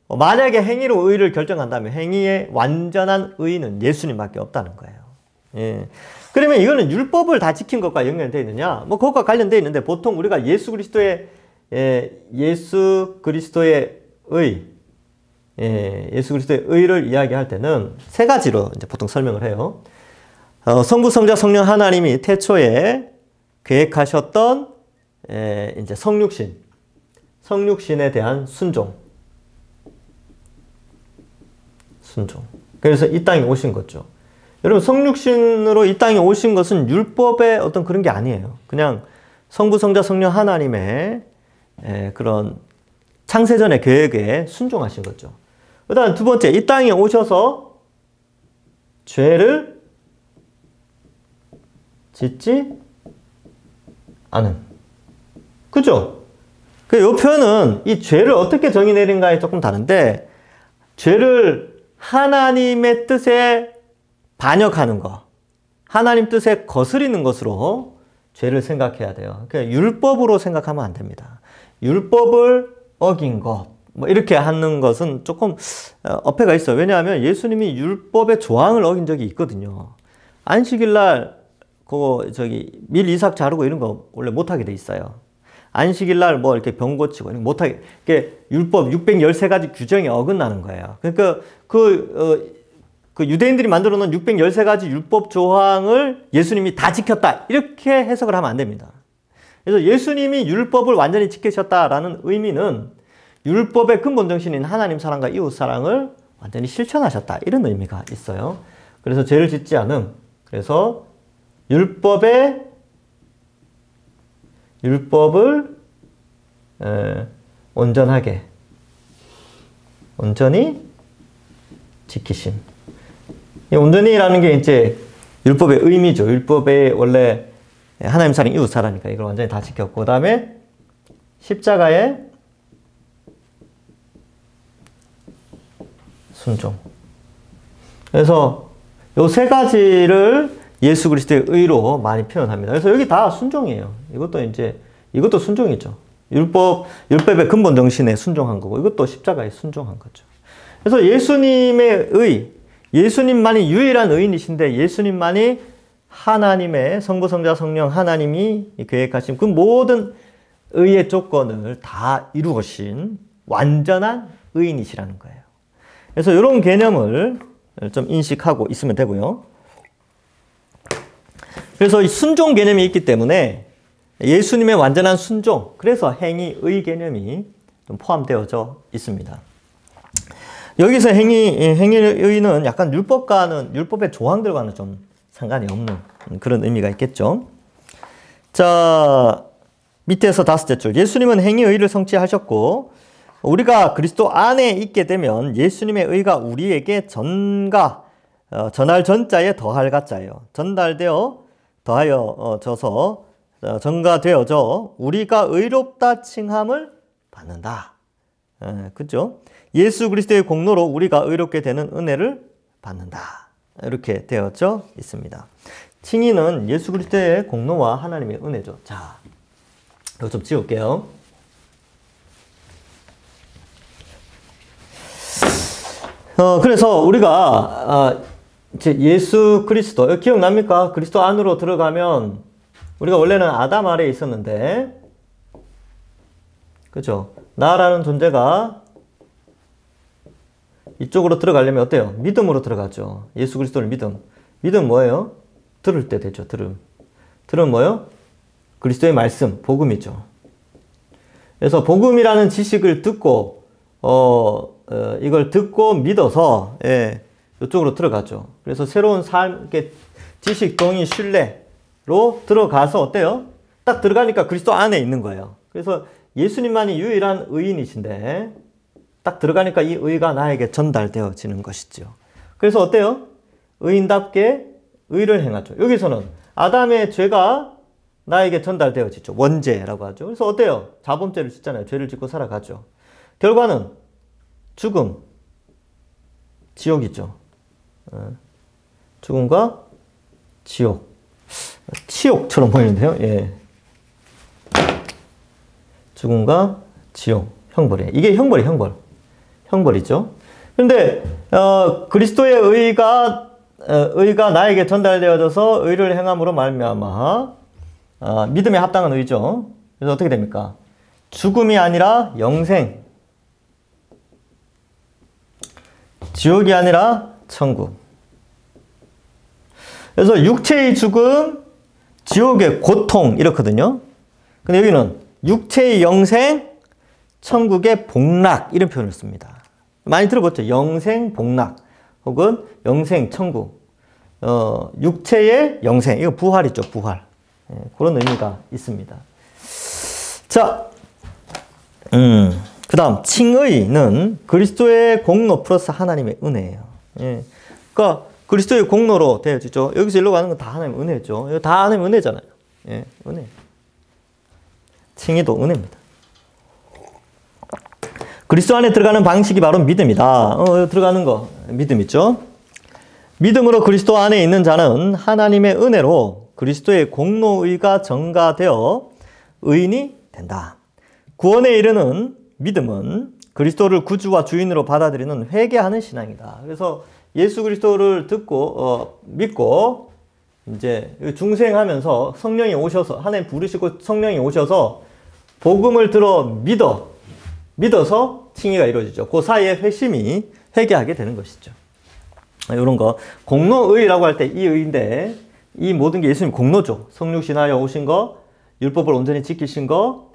만약에 행위로 의를 결정한다면 행위의 완전한 의는 예수님밖에 없다는 거예요. 예. 그러면 이거는 율법을 다 지킨 것과 연결되어 있느냐? 뭐 그것과 관련되어 있는데 보통 우리가 예수 그리스도의 의를 이야기할 때는 세 가지로 이제 보통 설명을 해요. 성부, 성자, 성령 하나님이 태초에 계획하셨던 이제 성육신에 대한 순종. 그래서 이 땅에 오신 거죠. 여러분, 성육신으로 이 땅에 오신 것은 율법의 어떤 그런 게 아니에요. 그냥 성부, 성자, 성령 하나님의 그런 창세전의 계획에 순종하신 거죠. 그다음 두 번째, 이 땅에 오셔서 죄를 짓지 않은. 그죠? 이 표현은 이 죄를 어떻게 정의 내린가에 조금 다른데, 죄를 하나님의 뜻에 반역하는 거, 하나님 뜻에 거스리는 것으로 죄를 생각해야 돼요. 그러니까 율법으로 생각하면 안 됩니다. 율법을 어긴 것, 뭐 이렇게 하는 것은 조금 어폐가 있어요. 왜냐하면 예수님이 율법의 조항을 어긴 적이 있거든요. 안식일날 밀 이삭 자르고 이런 거 원래 못하게 돼 있어요. 안식일날 뭐 이렇게 병 고치고 이런 거 못하게, 이게 율법 613가지 규정에 어긋나는 거예요. 그러니까 그 유대인들이 만들어 놓은 613가지 율법 조항을 예수님이 다 지켰다. 이렇게 해석을 하면 안 됩니다. 그래서 예수님이 율법을 완전히 지키셨다라는 의미는 율법의 근본 정신인 하나님 사랑과 이웃 사랑을 완전히 실천하셨다. 이런 의미가 있어요. 그래서 죄를 짓지 않음. 그래서 율법을 온전히 지키심. 이 온전히라는 게 이제 율법의 의미죠. 율법의 원래 하나님 사랑, 이웃 사랑이니까 이걸 완전히 다 지켰고, 그 다음에 십자가의 순종. 그래서 요 세 가지를 예수 그리스도의 의로 많이 표현합니다. 그래서 여기 다 순종이에요. 이것도 순종이죠. 율법의 근본 정신에 순종한 거고, 이것도 십자가에 순종한 거죠. 그래서 예수님의 의, 예수님만이 유일한 의인이신데, 예수님만이 하나님의 성부, 성자, 성령 하나님이 계획하신 그 모든 의의 조건을 다 이루신 완전한 의인이시라는 거예요. 그래서 이런 개념을 좀 인식하고 있으면 되고요. 그래서 이 순종 개념이 있기 때문에 예수님의 완전한 순종, 그래서 행위의 개념이 좀 포함되어져 있습니다. 여기서 행위의는 약간 율법의 조항들과는 좀 상관이 없는 그런 의미가 있겠죠. 자, 밑에서 5째 줄. 예수님은 행위의를 성취하셨고, 우리가 그리스도 안에 있게 되면 예수님의 의가 우리에게 전할 전자에 더할 가자예요. 더하여져서 전가되어져 우리가 의롭다 칭함을 받는다. 그죠? 예수 그리스도의 공로로 우리가 의롭게 되는 은혜를 받는다. 이렇게 되어져 있습니다. 칭의는 예수 그리스도의 공로와 하나님의 은혜죠. 자, 이거 좀 지울게요. 그래서 우리가 이제 예수 그리스도, 기억납니까? 그리스도 안으로 들어가면 우리가 원래는 아담 아래에 있었는데, 그죠? 나라는 존재가 이쪽으로 들어가려면 어때요? 믿음으로 들어가죠. 예수 그리스도를 믿음. 믿음 뭐예요? 들을 때 되죠. 들음 뭐예요? 그리스도의 말씀, 복음이죠. 그래서 복음이라는 지식을 듣고 이걸 듣고 믿어서 이쪽으로 들어가죠. 그래서 새로운 삶, 지식, 동의, 신뢰로 들어가서 어때요? 딱 들어가니까 그리스도 안에 있는 거예요. 그래서 예수님만이 유일한 의인이신데 딱 들어가니까 이 의가 나에게 전달되어지는 것이죠. 그래서 어때요? 의인답게 의를 행하죠. 여기서는 아담의 죄가 나에게 전달되어지죠. 원죄라고 하죠. 그래서 어때요? 자범죄를 짓잖아요. 죄를 짓고 살아가죠. 결과는 죽음, 지옥이죠. 죽음과 지옥. 치욕처럼 보이는데요. 예. 죽음과 지옥, 형벌이에요. 이게 형벌이죠. 그런데 그리스도의 의가 나에게 전달되어져서 의를 행함으로 말미암아 믿음에 합당한 의죠. 그래서 어떻게 됩니까? 죽음이 아니라 영생, 지옥이 아니라 천국. 그래서 육체의 죽음, 지옥의 고통 이렇거든요. 근데 여기는 육체의 영생, 천국의 복락 이런 표현을 씁니다. 많이 들어봤죠? 영생, 복락 혹은 영생, 천국. 육체의 영생, 이거 부활이죠. 부활. 그런 의미가 있습니다. 자, 그 다음 칭의는 그리스도의 공로 플러스 하나님의 은혜예요. 예. 그러니까 그리스도의 공로로 되어지죠. 여기서 일로 가는 건 다 하나님의 은혜죠. 이거 다 하나님의 은혜잖아요. 예, 은혜. 칭의도 은혜입니다. 그리스도 안에 들어가는 방식이 바로 믿음이다. 들어가는 거 믿음이죠. 믿음으로 그리스도 안에 있는 자는 하나님의 은혜로 그리스도의 공로의가 전가되어 의인이 된다. 구원에 이르는 믿음은 그리스도를 구주와 주인으로 받아들이는 회개하는 신앙이다. 그래서 예수 그리스도를 믿고 이제 중생하면서 성령이 오셔서 하나님 부르시고 성령이 오셔서 복음을 들어 믿어서 칭의가 이루어지죠. 그 사이에 회개하게 되는 것이죠. 이런 거 공로의라고 할 때 이 의인데 이 모든 게 예수님 공로죠. 성육신하여 오신 거, 율법을 온전히 지키신 거,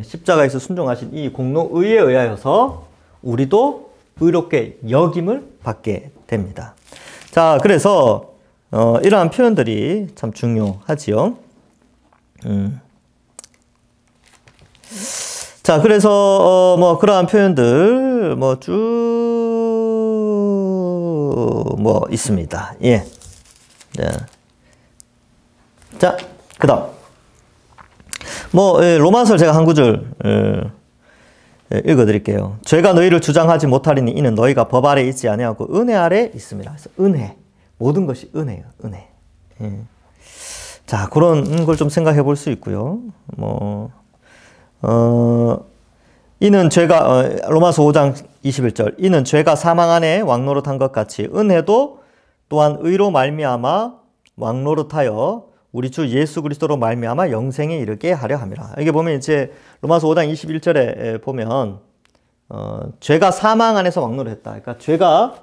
십자가에서 순종하신 이 공로의에 의하여서 우리도 의롭게 여김을 받게 됩니다. 자, 그래서 이러한 표현들이 참 중요하지요. 자, 그래서 뭐 그러한 표현들 쭉 있습니다. 예. 자, 그다음 로마서를 제가 한 구절 읽어드릴게요. 죄가 너희를 주장하지 못하리니 이는 너희가 법 아래 있지 아니하고 은혜 아래 있습니다. 그래서 은혜, 모든 것이 은혜예요. 은혜. 자, 그런 걸 좀 생각해 볼 수 있고요. 이는 죄가 로마서 5장 21절 이는 죄가 사망 안에 왕노릇한 것 같이 은혜도 또한 의로 말미암아 왕노릇하여 우리 주 예수 그리스도로 말미암아 영생에 이르게 하려 함이라. 이게 보면 이제 로마서 5장 21절에 보면 죄가 사망 안에서 왕노릇했다. 그러니까 죄가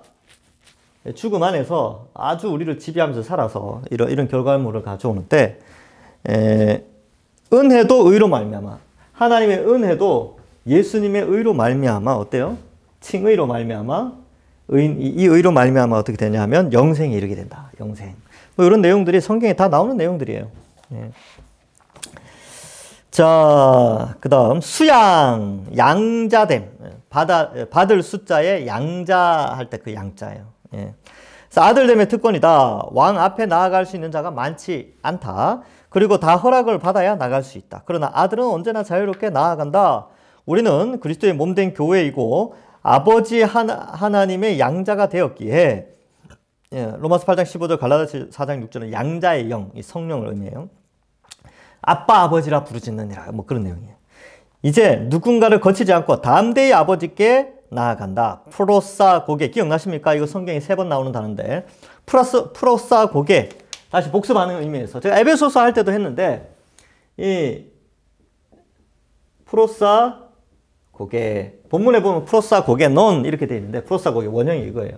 죽음 안에서 아주 우리를 지배하면서 살아서 이런 결과물을 가져오는데 은혜도 의로 말미암아 하나님의 은혜도 예수님의 의로 말미암아 어때요? 칭의로 말미암아 이 의로 말미암아 어떻게 되냐 하면 영생에 이르게 된다. 영생. 이런 내용들이 성경에 다 나오는 내용들이에요. 자, 그 다음 수양, 양자됨. 받을 숫자에 양자할 때 그 양자예요. 그래서 아들됨의 특권이다. 왕 앞에 나아갈 수 있는 자가 많지 않다. 그리고 다 허락을 받아야 나갈 수 있다. 그러나 아들은 언제나 자유롭게 나아간다. 우리는 그리스도의 몸된 교회이고 아버지 하나님의 양자가 되었기에 로마서 8장 15절 갈라디아서 4장 6절은 양자의 영, 이 성령을 의미해요. 아빠 아버지라 부르짖느니라 그런 내용이에요. 이제 누군가를 거치지 않고 담대히 아버지께 나아간다. 프로사 고게 기억나십니까? 이거 성경에 3번 나오는 단어인데 프로사 고게 다시 복습하는 의미에서 제가 에베소서 할 때도 했는데 이 프로사 고게 본문에 보면 프로사 고게 넌 이렇게 되어 있는데 프로사 고게 원형이 이거예요.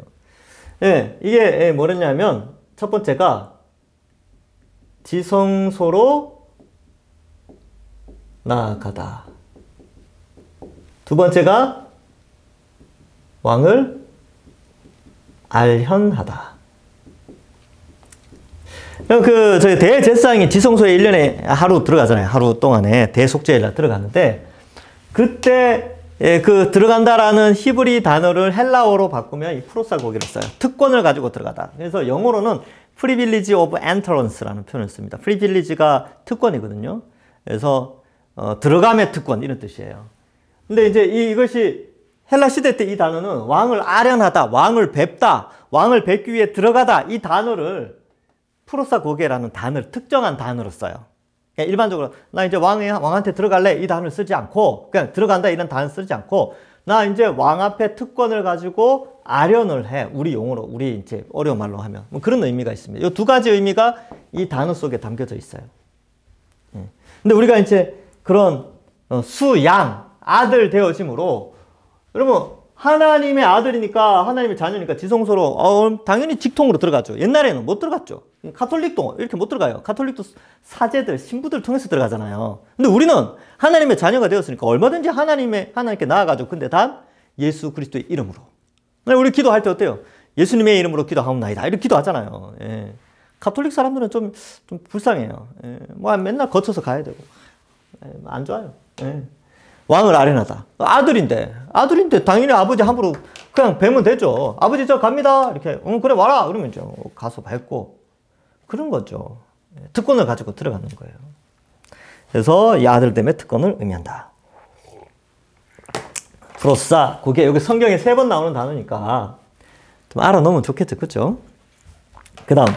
이게 뭐랬냐면 첫 번째가 지성소로 나아가다. 두 번째가 왕을 알현하다. 저희 대제사장이 지성소에 1년에 하루 들어가잖아요. 하루 동안에 대속죄일 들어가는데 그때 들어간다라는 히브리 단어를 헬라어로 바꾸면 이 프로사고기를 써요. 특권을 가지고 들어가다. 그래서 영어로는 privilege of entrance라는 표현을 씁니다. privilege가 특권이거든요. 그래서 들어감의 특권 이런 뜻이에요. 근데 이제 이것이 헬라 시대 때 이 단어는 왕을 아련하다, 왕을 뵙다, 왕을 뵙기 위해 들어가다 이 단어를 프로사고게라는 단어를 특정한 단어로 써요. 그러니까 일반적으로 나 이제 왕한테 들어갈래 이 단어를 쓰지 않고 그냥 들어간다 이런 단어 쓰지 않고 나 이제 왕 앞에 특권을 가지고 아련을 해. 우리 용어로 우리 이제 어려운 말로 하면 그런 의미가 있습니다. 이 두 가지 의미가 이 단어 속에 담겨져 있어요. 근데 우리가 이제 그런 수양 아들 되어짐으로 여러분 하나님의 아들이니까 하나님의 자녀니까 지성소로 당연히 직통으로 들어가죠. 옛날에는 못 들어갔죠. 가톨릭도 이렇게 못 들어가요. 가톨릭도 사제들, 신부들 통해서 들어가잖아요. 근데 우리는 하나님의 자녀가 되었으니까 얼마든지 하나님께 나아가죠. 근데 단 예수 그리스도의 이름으로. 우리 기도할 때 어때요? 예수님의 이름으로 기도하옵나이다. 이렇게 기도하잖아요. 가톨릭 사람들은 좀 불쌍해요. 맨날 거쳐서 가야 되고. 안 좋아요. 왕을 아련하다. 아들인데 당연히 아버지 함부로 그냥 뵈면 되죠. 아버지 저 갑니다. 이렇게 그래 와라. 그러면 이제 가서 뵙고 그런 거죠. 특권을 가지고 들어가는 거예요. 그래서 이 아들됨의 특권을 의미한다. 프로사 그게 여기 성경에 3번 나오는 단어니까 좀 알아놓으면 좋겠죠. 그렇죠? 그 다음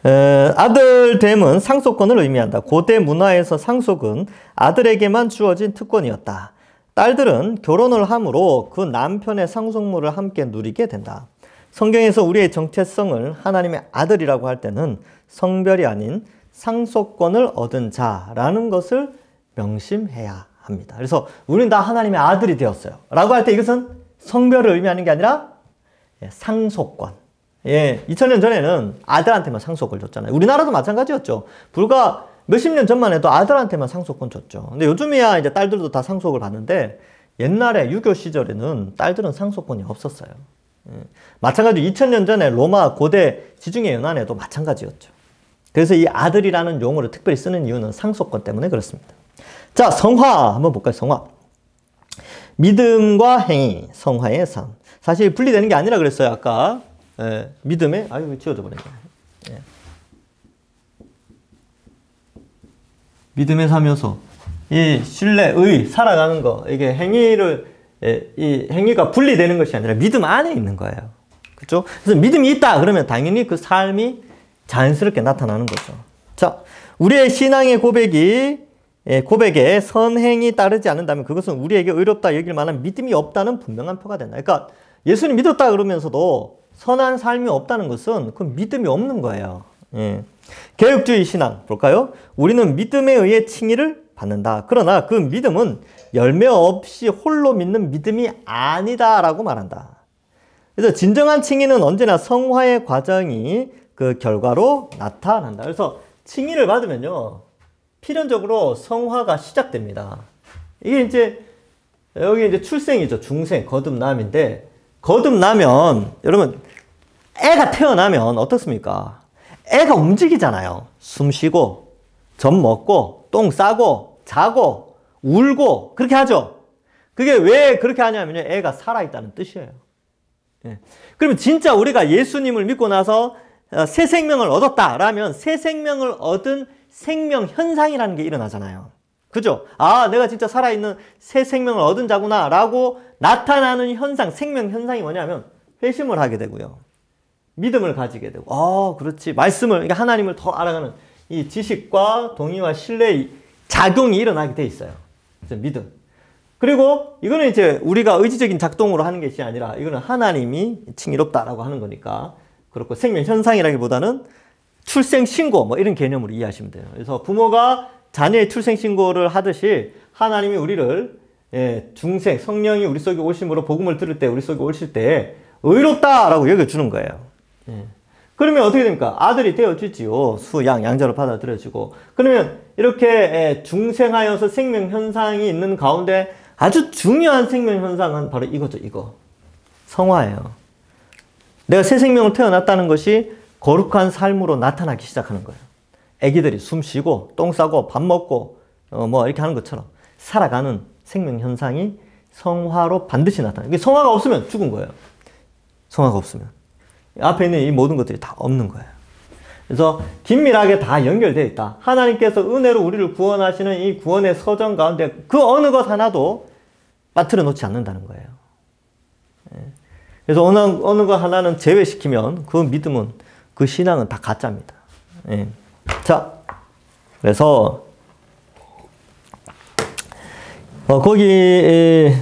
아들됨은 상속권을 의미한다. 고대 문화에서 상속은 아들에게만 주어진 특권이었다. 딸들은 결혼을 함으로 그 남편의 상속물을 함께 누리게 된다. 성경에서 우리의 정체성을 하나님의 아들이라고 할 때는 성별이 아닌 상속권을 얻은 자라는 것을 명심해야 합니다. 그래서 우리는 다 하나님의 아들이 되었어요. 라고 할 때 이것은 성별을 의미하는 게 아니라 상속권. 2000년 전에는 아들한테만 상속을 줬잖아요. 우리나라도 마찬가지였죠. 불과 몇십 년 전만 해도 아들한테만 상속권 줬죠. 근데 요즘이야 이제 딸들도 다 상속을 받는데 옛날에 유교 시절에는 딸들은 상속권이 없었어요. 마찬가지로 2000년 전에 로마 고대 지중해 연안에도 마찬가지였죠. 그래서 이 아들이라는 용어를 특별히 쓰는 이유는 상속권 때문에 그렇습니다. 자, 성화 한번 볼까요? 성화. 믿음과 행위, 성화의 삶. 사실 분리되는 게 아니라 그랬어요. 아까 믿음에 지워져 버렸네. 믿음의 3요소. 이 신뢰, 의, 살아가는 거. 이게 이 행위가 분리되는 것이 아니라 믿음 안에 있는 거예요. 그죠? 그래서 믿음이 있다 그러면 당연히 그 삶이 자연스럽게 나타나는 거죠. 자, 우리의 신앙의 고백에 선행이 따르지 않는다면 그것은 우리에게 의롭다 여길 만한 믿음이 없다는 분명한 표가 된다. 그러니까 예수님 믿었다 그러면서도 선한 삶이 없다는 것은 그 믿음이 없는 거예요. 예. 개혁주의 신앙 볼까요? 우리는 믿음에 의해 칭의를 받는다. 그러나 그 믿음은 열매 없이 홀로 믿는 믿음이 아니다라고 말한다. 그래서 진정한 칭의는 언제나 성화의 과정이 그 결과로 나타난다. 그래서 칭의를 받으면요, 필연적으로 성화가 시작됩니다. 이게 이제 여기 이제 출생이죠. 중생, 거듭남인데 거듭나면 여러분 애가 태어나면 어떻습니까? 애가 움직이잖아요. 숨 쉬고 젖 먹고 똥 싸고 자고 울고 그렇게 하죠. 그게 왜 그렇게 하냐면요, 애가 살아있다는 뜻이에요. 예. 그러면 진짜 우리가 예수님을 믿고 나서 새 생명을 얻었다라면 새 생명을 얻은 생명 현상이라는 게 일어나잖아요. 그죠? 아, 내가 진짜 살아있는 새 생명을 얻은 자구나 라고 나타나는 현상, 생명 현상이 뭐냐면 회심을 하게 되고요, 믿음을 가지게 되고, 그렇지, 말씀을, 그러니까 하나님을 더 알아가는 이 지식과 동의와 신뢰의 작용이 일어나게 돼 있어요. 그래서 믿음. 그리고 이거는 이제 우리가 의지적인 작동으로 하는 것이 아니라 이거는 하나님이 칭의롭다라고 하는 거니까 그렇고, 생명 현상이라기보다는 출생 신고 뭐 이런 개념으로 이해하시면 돼요. 그래서 부모가 자녀의 출생 신고를 하듯이 하나님이 우리를 중생, 성령이 우리 속에 오심으로 복음을 들을 때, 우리 속에 오실 때 의롭다라고 여겨주는 거예요. 그러면 어떻게 됩니까? 아들이 되어지지요. 양자로 받아들여지고. 그러면 이렇게 중생하여서 생명 현상이 있는 가운데 아주 중요한 생명 현상은 바로 이거죠. 이거 성화예요. 내가 새 생명을 태어났다는 것이 거룩한 삶으로 나타나기 시작하는 거예요. 애기들이 숨 쉬고 똥 싸고 밥 먹고 뭐 이렇게 하는 것처럼 살아가는 생명 현상이 성화로 반드시 나타나요. 이게 성화가 없으면 죽은 거예요. 성화가 없으면 앞에 있는 이 모든 것들이 다 없는 거예요. 그래서 긴밀하게 다 연결되어 있다. 하나님께서 은혜로 우리를 구원하시는 이 구원의 서정 가운데 그 어느 것 하나도 빠뜨려 놓지 않는다는 거예요. 그래서 어느 것 하나는 제외시키면 그 믿음은, 그 신앙은 다 가짜입니다. 자, 그래서 거기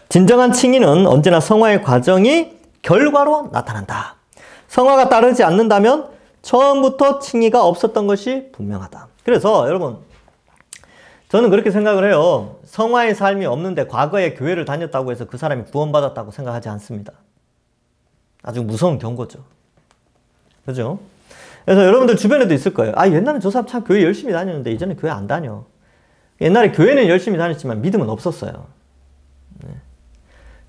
진정한 칭의는 언제나 성화의 과정이 결과로 나타난다. 성화가 따르지 않는다면 처음부터 칭의가 없었던 것이 분명하다. 그래서 여러분, 저는 그렇게 생각을 해요. 성화의 삶이 없는데 과거에 교회를 다녔다고 해서 그 사람이 구원받았다고 생각하지 않습니다. 아주 무서운 경고죠. 그죠? 그래서 여러분들 주변에도 있을 거예요. 아, 옛날에 저 사람 참 교회 열심히 다녔는데 이제는 교회 안 다녀. 옛날에 교회는 열심히 다녔지만 믿음은 없었어요.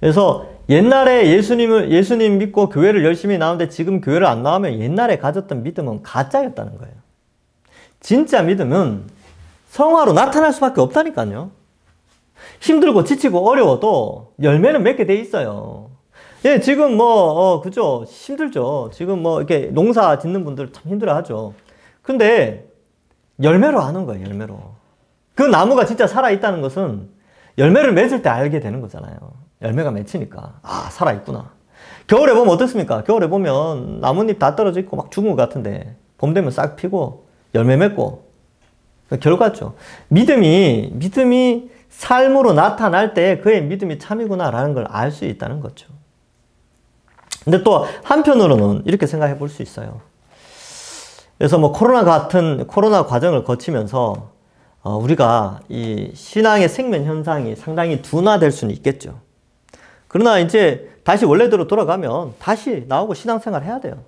그래서 옛날에 예수님 믿고 교회를 열심히 나오는데 지금 교회를 안 나오면 옛날에 가졌던 믿음은 가짜였다는 거예요. 진짜 믿음은 성화로 나타날 수밖에 없다니까요. 힘들고 지치고 어려워도 열매는 맺게 돼 있어요. 예, 지금 그죠? 힘들죠. 지금 이렇게 농사 짓는 분들 참 힘들어 하죠. 근데 열매로 하는 거예요, 열매로. 그 나무가 진짜 살아있다는 것은 열매를 맺을 때 알게 되는 거잖아요. 열매가 맺히니까. 아, 살아있구나. 겨울에 보면 어떻습니까? 겨울에 보면 나뭇잎 다 떨어져 있고 막 죽은 것 같은데 봄 되면 싹 피고 열매 맺고 결과죠. 믿음이 삶으로 나타날 때 그의 믿음이 참이구나라는 걸 알 수 있다는 거죠. 근데 또 한편으로는 이렇게 생각해 볼 수 있어요. 그래서 코로나 과정을 거치면서 우리가 이 신앙의 생명 현상이 상당히 둔화될 수는 있겠죠. 그러나 이제 다시 원래대로 돌아가면 다시 나오고 신앙생활 해야 돼요.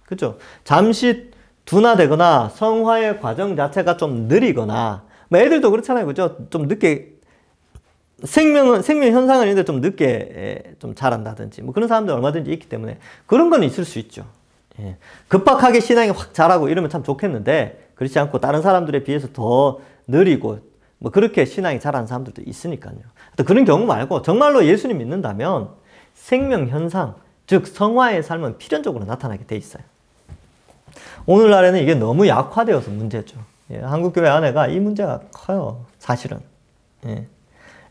그죠? 잠시 둔화되거나 성화의 과정 자체가 좀 느리거나, 애들도 그렇잖아요. 그죠? 좀 늦게 생명 현상은 있는데 좀 늦게 좀 자란다든지 그런 사람들 얼마든지 있기 때문에 그런 건 있을 수 있죠. 급박하게 신앙이 확 자라고 이러면 참 좋겠는데 그렇지 않고 다른 사람들에 비해서 더 느리고 그렇게 신앙이 자라는 사람들도 있으니까요. 그런 경우 말고 정말로 예수님 믿는다면 생명 현상, 즉 성화의 삶은 필연적으로 나타나게 돼 있어요. 오늘날에는 이게 너무 약화되어서 문제죠. 예, 한국교회 안에가 이 문제가 커요. 사실은. 예.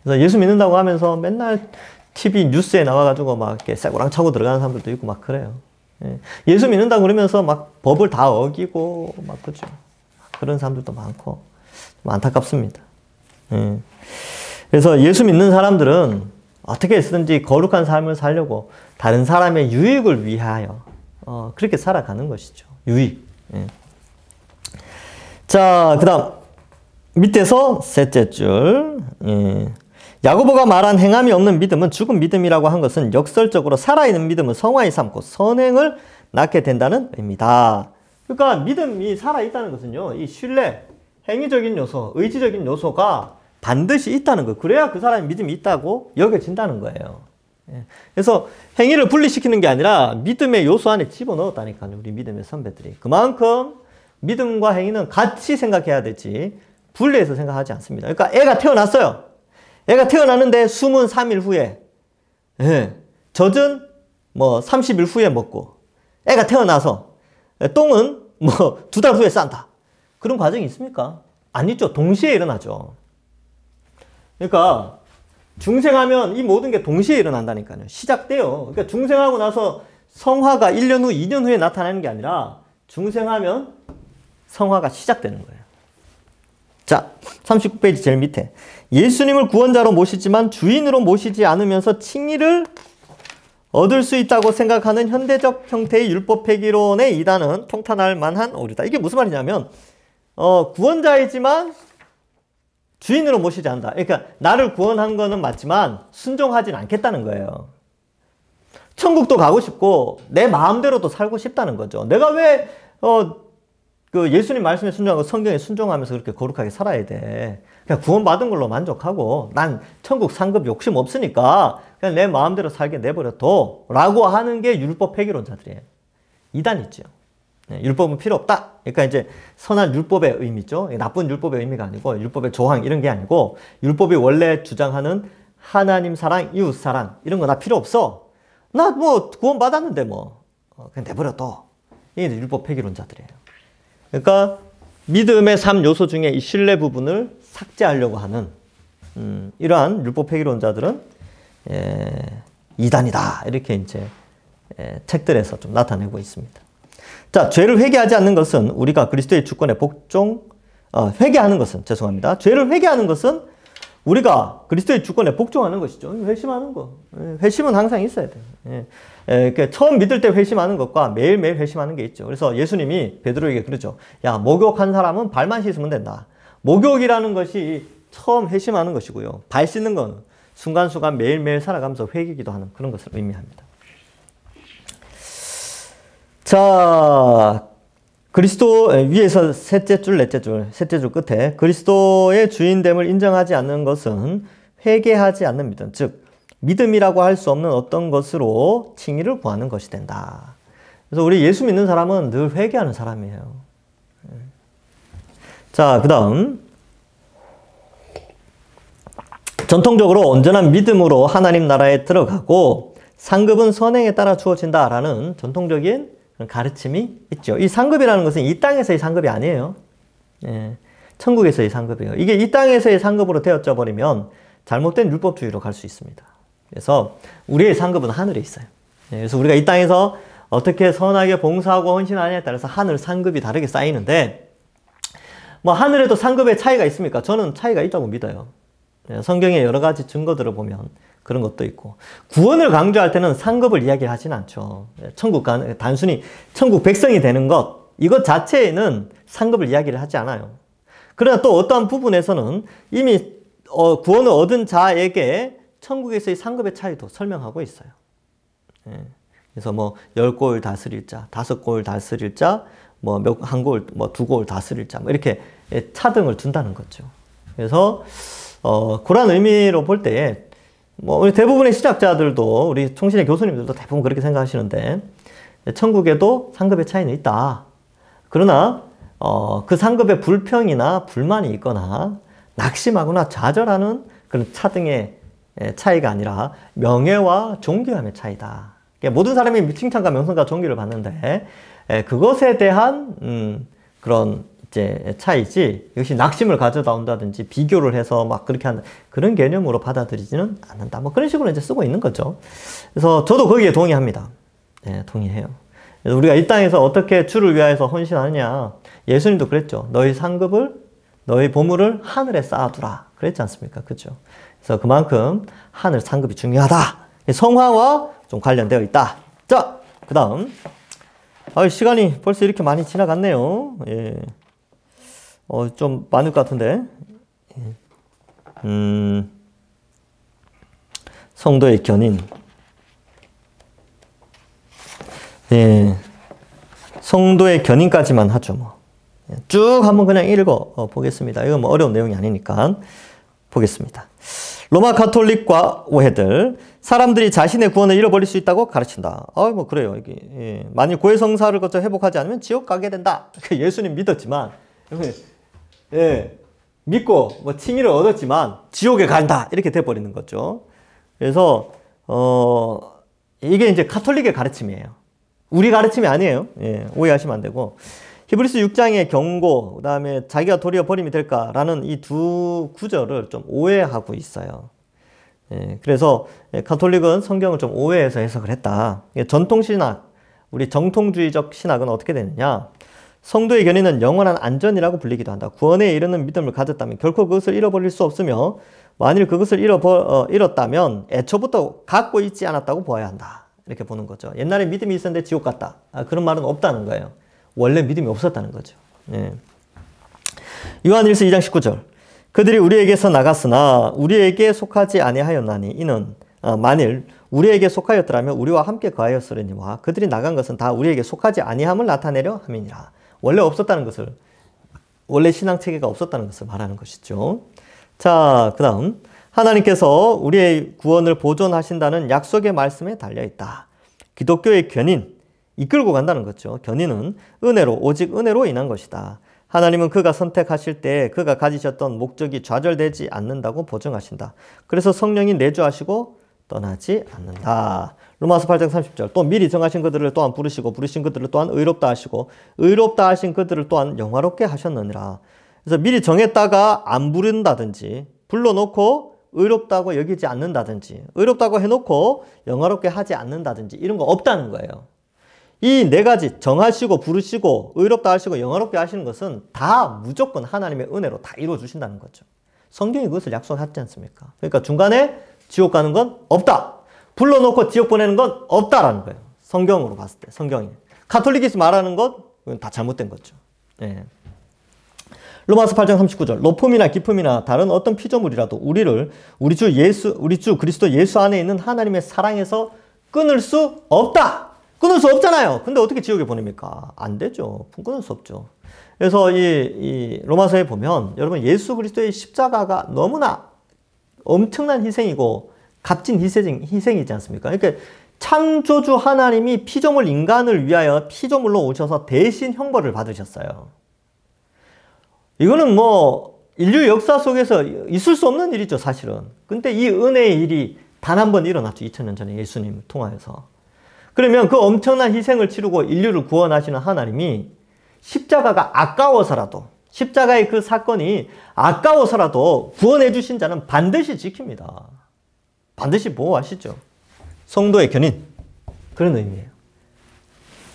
그래서 예수 믿는다고 하면서 맨날 TV 뉴스에 나와가지고 막 이렇게 쇠고랑 차고 들어가는 사람들도 있고 막 그래요. 예. 예수 믿는다고 그러면서 막 법을 다 어기고 막 그죠. 그런 사람들도 많고 좀 안타깝습니다. 예. 그래서 예수 믿는 사람들은 어떻게 해서든지 거룩한 삶을 살려고 다른 사람의 유익을 위하여 그렇게 살아가는 것이죠. 유익. 예. 자, 그 다음 밑에서 셋째 줄. 예. 야고보가 말한 행함이 없는 믿음은 죽은 믿음이라고 한 것은 역설적으로 살아있는 믿음을 성화히 삼고 선행을 낳게 된다는 의미다. 그러니까 믿음이 살아있다는 것은요, 이 신뢰, 행위적인 요소, 의지적인 요소가 반드시 있다는 거. 그래야 그 사람의 믿음이 있다고 여겨진다는 거예요. 그래서 행위를 분리시키는 게 아니라 믿음의 요소 안에 집어넣었다니까요. 우리 믿음의 선배들이. 그만큼 믿음과 행위는 같이 생각해야 되지 분리해서 생각하지 않습니다. 그러니까 애가 태어났어요. 애가 태어났는데 숨은 3일 후에 젖은 뭐 30일 후에 먹고 애가 태어나서 똥은 뭐 2달 후에 싼다. 그런 과정이 있습니까? 아니죠. 동시에 일어나죠. 그러니까 중생하면 이 모든 게 동시에 일어난다니까요. 시작돼요. 그러니까 중생하고 나서 성화가 1년 후, 2년 후에 나타나는 게 아니라 중생하면 성화가 시작되는 거예요. 자, 39페이지 제일 밑에. 예수님을 구원자로 모시지만 주인으로 모시지 않으면서 칭의를 얻을 수 있다고 생각하는 현대적 형태의 율법 폐기론의 이단은 통탄할 만한 오류다. 이게 무슨 말이냐면 구원자이지만 주인으로 모시지 않는다. 그러니까 나를 구원한 거는 맞지만 순종하진 않겠다는 거예요. 천국도 가고 싶고 내 마음대로도 살고 싶다는 거죠. 내가 왜 그 예수님 말씀에 순종하고 성경에 순종하면서 그렇게 거룩하게 살아야 돼. 그냥 구원받은 걸로 만족하고 난 천국 상급 욕심 없으니까 그냥 내 마음대로 살게 내버려둬 라고 하는 게 율법 폐기론자들이에요. 이단이죠. 네, 율법은 필요 없다. 그러니까 이제 선한 율법의 의미죠. 나쁜 율법의 의미가 아니고 율법의 조항 이런 게 아니고 율법이 원래 주장하는 하나님 사랑, 이웃 사랑 이런 거 나 필요 없어. 나 뭐 구원 받았는데 뭐 그냥 내버려둬. 이게 율법 폐기론자들이에요. 그러니까 믿음의 3요소 중에 이 신뢰 부분을 삭제하려고 하는 이러한 율법 폐기론자들은 이단이다. 이렇게 이제 책들에서 좀 나타내고 있습니다. 자, 죄를 회개하지 않는 것은 우리가 그리스도의 주권에 회개하는 것은, 죄송합니다. 죄를 회개하는 것은 우리가 그리스도의 주권에 복종하는 것이죠. 회심하는 거. 회심은 항상 있어야 돼요. 그러니까 처음 믿을 때 회심하는 것과 매일매일 회심하는 게 있죠. 그래서 예수님이 베드로에게 그러죠. 야, 목욕한 사람은 발만 씻으면 된다. 목욕이라는 것이 처음 회심하는 것이고요. 발 씻는 건 순간순간 매일매일 살아가면서 회개기도 하는 그런 것을 의미합니다. 자, 그리스도 위에서 셋째 줄, 넷째 줄, 셋째 줄 끝에 그리스도의 주인됨을 인정하지 않는 것은 회개하지 않는 믿음, 즉 믿음이라고 할 수 없는 어떤 것으로 칭의를 구하는 것이 된다. 그래서 우리 예수 믿는 사람은 늘 회개하는 사람이에요. 자, 그 다음 전통적으로 온전한 믿음으로 하나님 나라에 들어가고 상급은 선행에 따라 주어진다라는 전통적인 가르침이 있죠. 이 상급이라는 것은 이 땅에서의 상급이 아니에요. 천국에서의 상급이에요. 이게 이 땅에서의 상급으로 되어져 버리면 잘못된 율법주의로 갈 수 있습니다. 그래서 우리의 상급은 하늘에 있어요. 그래서 우리가 이 땅에서 어떻게 선하게 봉사하고 헌신하냐에 따라서 하늘 상급이 다르게 쌓이는데 뭐 하늘에도 상급의 차이가 있습니까? 저는 차이가 있다고 믿어요. 성경의 여러 가지 증거들을 보면 그런 것도 있고 구원을 강조할 때는 상급을 이야기하진 않죠. 단순히 천국 백성이 되는 것 이것 자체에는 상급을 이야기를 하지 않아요. 그러나 또 어떠한 부분에서는 이미 구원을 얻은 자에게 천국에서의 상급의 차이도 설명하고 있어요. 그래서 뭐 10골 다스릴 자, 5골 다스릴 자, 뭐 한 골, 뭐 2골 다스릴 자, 뭐 이렇게 차등을 둔다는 거죠. 그래서 그런 의미로 볼 때 뭐 우리 대부분의 신학자들도 우리 총신의 교수님들도 대부분 그렇게 생각하시는데 천국에도 상급의 차이는 있다. 그러나 그 상급의 불평이나 불만이 있거나 낙심하거나 좌절하는 그런 차등의 차이가 아니라 명예와 존귀함의 차이다. 그러니까 모든 사람이 칭찬과 명성과 존귀를 받는데 그것에 대한 그런 이제 차이지, 역시 낙심을 가져다 온다든지 비교를 해서 막 그렇게 하는 그런 개념으로 받아들이지는 않는다. 뭐 그런 식으로 이제 쓰고 있는 거죠. 그래서 저도 거기에 동의합니다. 네, 동의해요. 그래서 우리가 이 땅에서 어떻게 주를 위하여서 헌신하느냐. 예수님도 그랬죠. 너희 상급을, 너희 보물을 하늘에 쌓아두라. 그랬지 않습니까? 그죠? 그래서 그만큼 하늘 상급이 중요하다. 성화와 좀 관련되어 있다. 자, 그 다음. 시간이 벌써 이렇게 많이 지나갔네요. 예. 좀 많을 것 같은데. 성도의 견인. 예. 성도의 견인까지만 하죠, 뭐. 쭉 한번 그냥 읽어 보겠습니다. 이건 뭐 어려운 내용이 아니니까 보겠습니다. 로마 가톨릭과 오해들. 사람들이 자신의 구원을 잃어버릴 수 있다고 가르친다. 뭐 그래요. 이게, 예. 만일 고해성사를 거쳐 회복하지 않으면 지옥 가게 된다. 예수님 믿었지만, 예. 믿고 뭐 칭의를 얻었지만 지옥에 간다. 이렇게 돼버리는 거죠. 그래서 이게 이제 가톨릭의 가르침이에요. 우리 가르침이 아니에요. 예. 오해하시면 안 되고. 히브리서 6장의 경고, 그 다음에 자기가 도리어 버림이 될까라는 이 두 구절을 좀 오해하고 있어요. 예, 그래서 가톨릭은 성경을 좀 오해해서 해석을 했다. 전통신학, 우리 정통주의적 신학은 어떻게 되느냐. 성도의 견인은 영원한 안전이라고 불리기도 한다. 구원에 이르는 믿음을 가졌다면 결코 그것을 잃어버릴 수 없으며 만일 그것을 잃었다면 애초부터 갖고 있지 않았다고 보아야 한다. 이렇게 보는 거죠. 옛날에 믿음이 있었는데 지옥 갔다. 그런 말은 없다는 거예요. 원래 믿음이 없었다는 거죠. 예. 요한일서 2장 19절. 그들이 우리에게서 나갔으나 우리에게 속하지 아니하였나니 이는 만일 우리에게 속하였더라면 우리와 함께 거하였으려니와 그들이 나간 것은 다 우리에게 속하지 아니함을 나타내려 함이니라. 원래 없었다는 것을, 원래 신앙체계가 없었다는 것을 말하는 것이죠. 자, 그 다음. 하나님께서 우리의 구원을 보존하신다는 약속의 말씀에 달려있다. 기독교의 견인, 이끌고 간다는 거죠. 견인은 은혜로, 오직 은혜로 인한 것이다. 하나님은 그가 선택하실 때 그가 가지셨던 목적이 좌절되지 않는다고 보증하신다. 그래서 성령이 내주하시고 떠나지 않는다. 로마서 8장 30절. 또 미리 정하신 그들을 또한 부르시고 부르신 그들을 또한 의롭다 하시고 의롭다 하신 그들을 또한 영화롭게 하셨느니라. 그래서 미리 정했다가 안 부른다든지 불러놓고 의롭다고 여기지 않는다든지 의롭다고 해놓고 영화롭게 하지 않는다든지 이런 거 없다는 거예요. 이 네 가지 정하시고 부르시고 의롭다 하시고 영화롭게 하시는 것은 다 무조건 하나님의 은혜로 다 이루어 주신다는 거죠. 성경이 그것을 약속하지 않습니까? 그러니까 중간에 지옥 가는 건 없다. 불러놓고 지옥 보내는 건 없다라는 거예요. 성경으로 봤을 때 성경이. 가톨릭에서 말하는 것 다 잘못된 거죠. 예. 로마서 8장 39절. 로품이나 기품이나 다른 어떤 피조물이라도 우리 주 그리스도 예수 안에 있는 하나님의 사랑에서 끊을 수 없다. 끊을 수 없잖아요. 근데 어떻게 지옥에 보냅니까? 안 되죠. 끊을 수 없죠. 그래서 이 로마서에 보면 여러분 예수 그리스도의 십자가가 너무나 엄청난 희생이고 값진 희생이지 않습니까? 그러니까 창조주 하나님이 피조물 인간을 위하여 피조물로 오셔서 대신 형벌을 받으셨어요. 이거는 뭐 인류 역사 속에서 있을 수 없는 일이죠, 사실은. 근데 이 은혜의 일이 단 한 번 일어났죠. 2000년 전에 예수님을 통하여서. 그러면 그 엄청난 희생을 치르고 인류를 구원하시는 하나님이 십자가가 아까워서라도, 십자가의 그 사건이 아까워서라도 구원해 주신 자는 반드시 지킵니다. 반드시 보호하시죠. 성도의 견인. 그런 의미예요.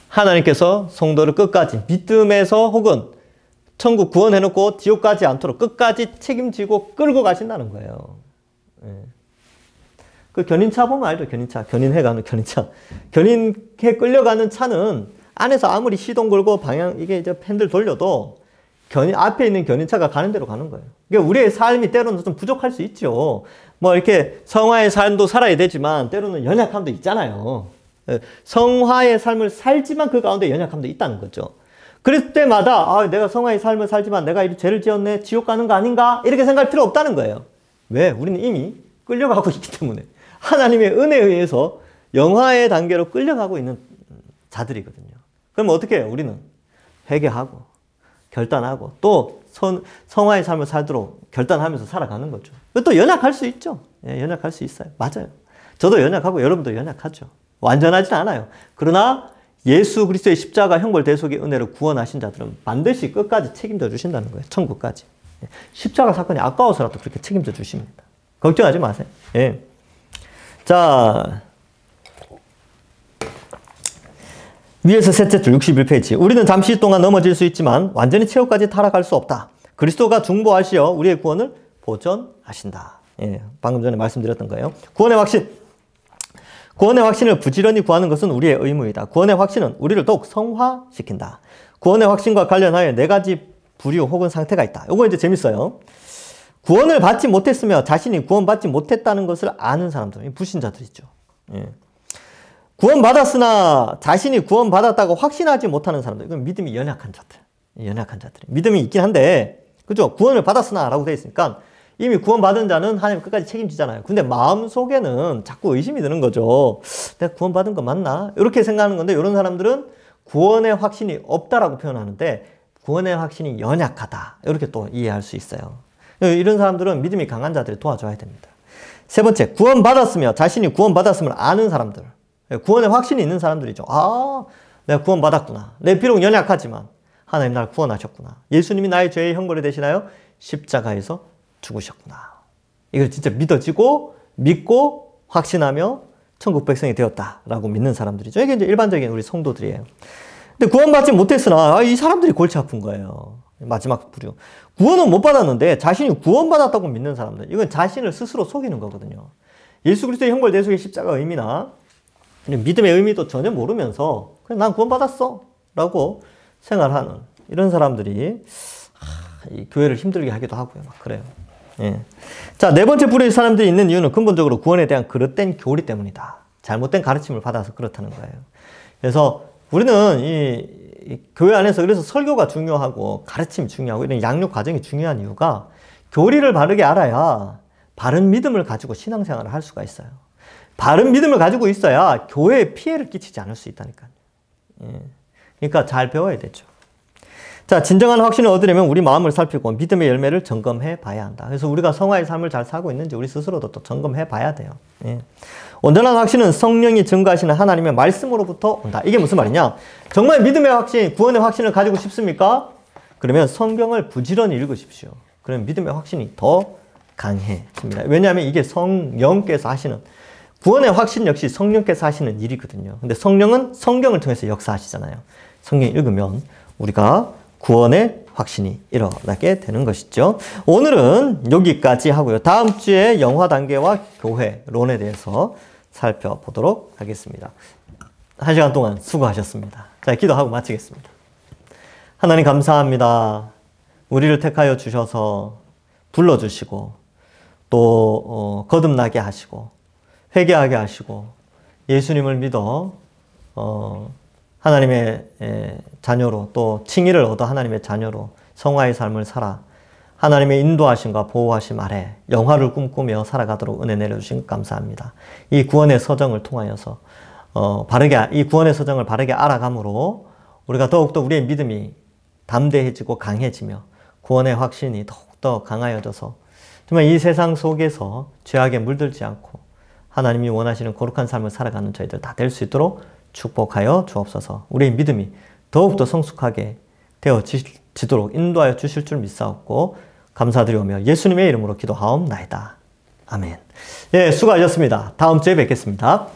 하나님께서 성도를 끝까지 믿음에서 혹은 천국 구원해놓고 지옥 가지 않도록 끝까지 책임지고 끌고 가신다는 거예요. 예. 그 견인차 보면 알죠? 견인차. 견인해가는 견인차. 견인해 끌려가는 차는 안에서 아무리 시동 걸고 이게 이제 펜들 돌려도 앞에 있는 견인차가 가는 대로 가는 거예요. 그러니까 우리의 삶이 때로는 좀 부족할 수 있죠. 뭐 이렇게 성화의 삶도 살아야 되지만 때로는 연약함도 있잖아요. 성화의 삶을 살지만 그 가운데 연약함도 있다는 거죠. 그럴 때마다 내가 성화의 삶을 살지만 내가 이 죄를 지었네, 지옥 가는 거 아닌가? 이렇게 생각할 필요 없다는 거예요. 왜? 우리는 이미 끌려가고 있기 때문에. 하나님의 은혜에 의해서 영화의 단계로 끌려가고 있는 자들이거든요. 그럼 어떻게 해요? 우리는 회개하고 결단하고 또 성화의 삶을 살도록 결단하면서 살아가는 거죠. 또 연약할 수 있죠. 예, 연약할 수 있어요. 맞아요. 저도 연약하고 여러분도 연약하죠. 완전하진 않아요. 그러나 예수 그리스도의 십자가 형벌 대속의 은혜로 구원하신 자들은 반드시 끝까지 책임져 주신다는 거예요. 천국까지. 십자가 사건이 아까워서라도 그렇게 책임져 주십니다. 걱정하지 마세요. 예. 자, 위에서 셋째 줄 61페이지. 우리는 잠시 동안 넘어질 수 있지만 완전히 최후까지 타락할 수 없다. 그리스도가 중보하시어 우리의 구원을 보전하신다. 예, 방금 전에 말씀드렸던 거예요. 구원의 확신. 구원의 확신을 부지런히 구하는 것은 우리의 의무이다. 구원의 확신은 우리를 더욱 성화시킨다. 구원의 확신과 관련하여 네 가지 부류 혹은 상태가 있다. 이거 이제 재밌어요. 구원을 받지 못했으며 자신이 구원받지 못했다는 것을 아는 사람들, 불신자들이죠. 예. 구원받았으나 자신이 구원받았다고 확신하지 못하는 사람들, 이건 믿음이 연약한 자들. 연약한 자들. 믿음이 있긴 한데, 그죠? 구원을 받았으나 라고 되어 있으니까 이미 구원받은 자는 하나님 끝까지 책임지잖아요. 근데 마음속에는 자꾸 의심이 드는 거죠. 내가 구원받은 거 맞나? 이렇게 생각하는 건데, 이런 사람들은 구원의 확신이 없다라고 표현하는데, 구원의 확신이 연약하다. 이렇게 또 이해할 수 있어요. 이런 사람들은 믿음이 강한 자들이 도와줘야 됩니다. 세 번째, 구원받았으며 자신이 구원받았음을 아는 사람들. 구원의 확신이 있는 사람들이죠. 아, 내가 구원받았구나. 내 비록 연약하지만 하나님 나를 구원하셨구나. 예수님이 나의 죄의 형벌이 되시나요? 십자가에서 죽으셨구나. 이걸 진짜 믿어지고 믿고 확신하며 천국 백성이 되었다라고 믿는 사람들이죠. 이게 이제 일반적인 우리 성도들이에요. 근데 구원받지 못했으나 이 사람들이 골치 아픈 거예요. 마지막 부류. 구원은 못 받았는데 자신이 구원받았다고 믿는 사람들. 이건 자신을 스스로 속이는 거거든요. 예수 그리스도의 형벌 대속의 십자가 의미나 믿음의 의미도 전혀 모르면서 그냥 난 구원받았어 라고 생활하는 이런 사람들이 이 교회를 힘들게 하기도 하고요. 막 그래요. 예. 자, 네 번째 부류의 사람들이 있는 이유는 근본적으로 구원에 대한 그릇된 교리 때문이다. 잘못된 가르침을 받아서 그렇다는 거예요. 그래서 우리는 이 교회 안에서 그래서 설교가 중요하고 가르침이 중요하고 이런 양육 과정이 중요한 이유가 교리를 바르게 알아야 바른 믿음을 가지고 신앙생활을 할 수가 있어요. 바른 믿음을 가지고 있어야 교회에 피해를 끼치지 않을 수 있다니까요. 예. 그러니까 잘 배워야 되죠. 자, 진정한 확신을 얻으려면 우리 마음을 살피고 믿음의 열매를 점검해 봐야 한다. 그래서 우리가 성화의 삶을 잘 살고 있는지 우리 스스로도 또 점검해 봐야 돼요. 예. 온전한 확신은 성령이 증거하시는 하나님의 말씀으로부터 온다. 이게 무슨 말이냐? 정말 믿음의 확신, 구원의 확신을 가지고 싶습니까? 그러면 성경을 부지런히 읽으십시오. 그러면 믿음의 확신이 더 강해집니다. 왜냐하면 이게 성령께서 하시는 구원의 확신 역시 성령께서 하시는 일이거든요. 근데 성령은 성경을 통해서 역사하시잖아요. 성경 읽으면 우리가 구원의 확신이 일어나게 되는 것이죠. 오늘은 여기까지 하고요. 다음 주에 영화 단계와 교회론에 대해서 살펴보도록 하겠습니다. 1시간 동안 수고하셨습니다. 자, 기도하고 마치겠습니다. 하나님 감사합니다. 우리를 택하여 주셔서 불러주시고 또 거듭나게 하시고 회개하게 하시고 예수님을 믿어 하나님의 자녀로 또 칭의를 얻어 하나님의 자녀로 성화의 삶을 살아 하나님의 인도하심과 보호하심 아래 영화를 꿈꾸며 살아가도록 은혜 내려주신 것 감사합니다. 이 구원의 서정을 통하여서 이 구원의 서정을 바르게 알아감으로 우리가 더욱더 우리의 믿음이 담대해지고 강해지며 구원의 확신이 더욱더 강하여져서 정말 이 세상 속에서 죄악에 물들지 않고 하나님이 원하시는 거룩한 삶을 살아가는 저희들 다 될 수 있도록 축복하여 주옵소서. 우리의 믿음이 더욱더 성숙하게 되어지도록 인도하여 주실 줄 믿사옵고 감사드리오며 예수님의 이름으로 기도하옵나이다. 아멘. 예, 수고하셨습니다. 다음 주에 뵙겠습니다.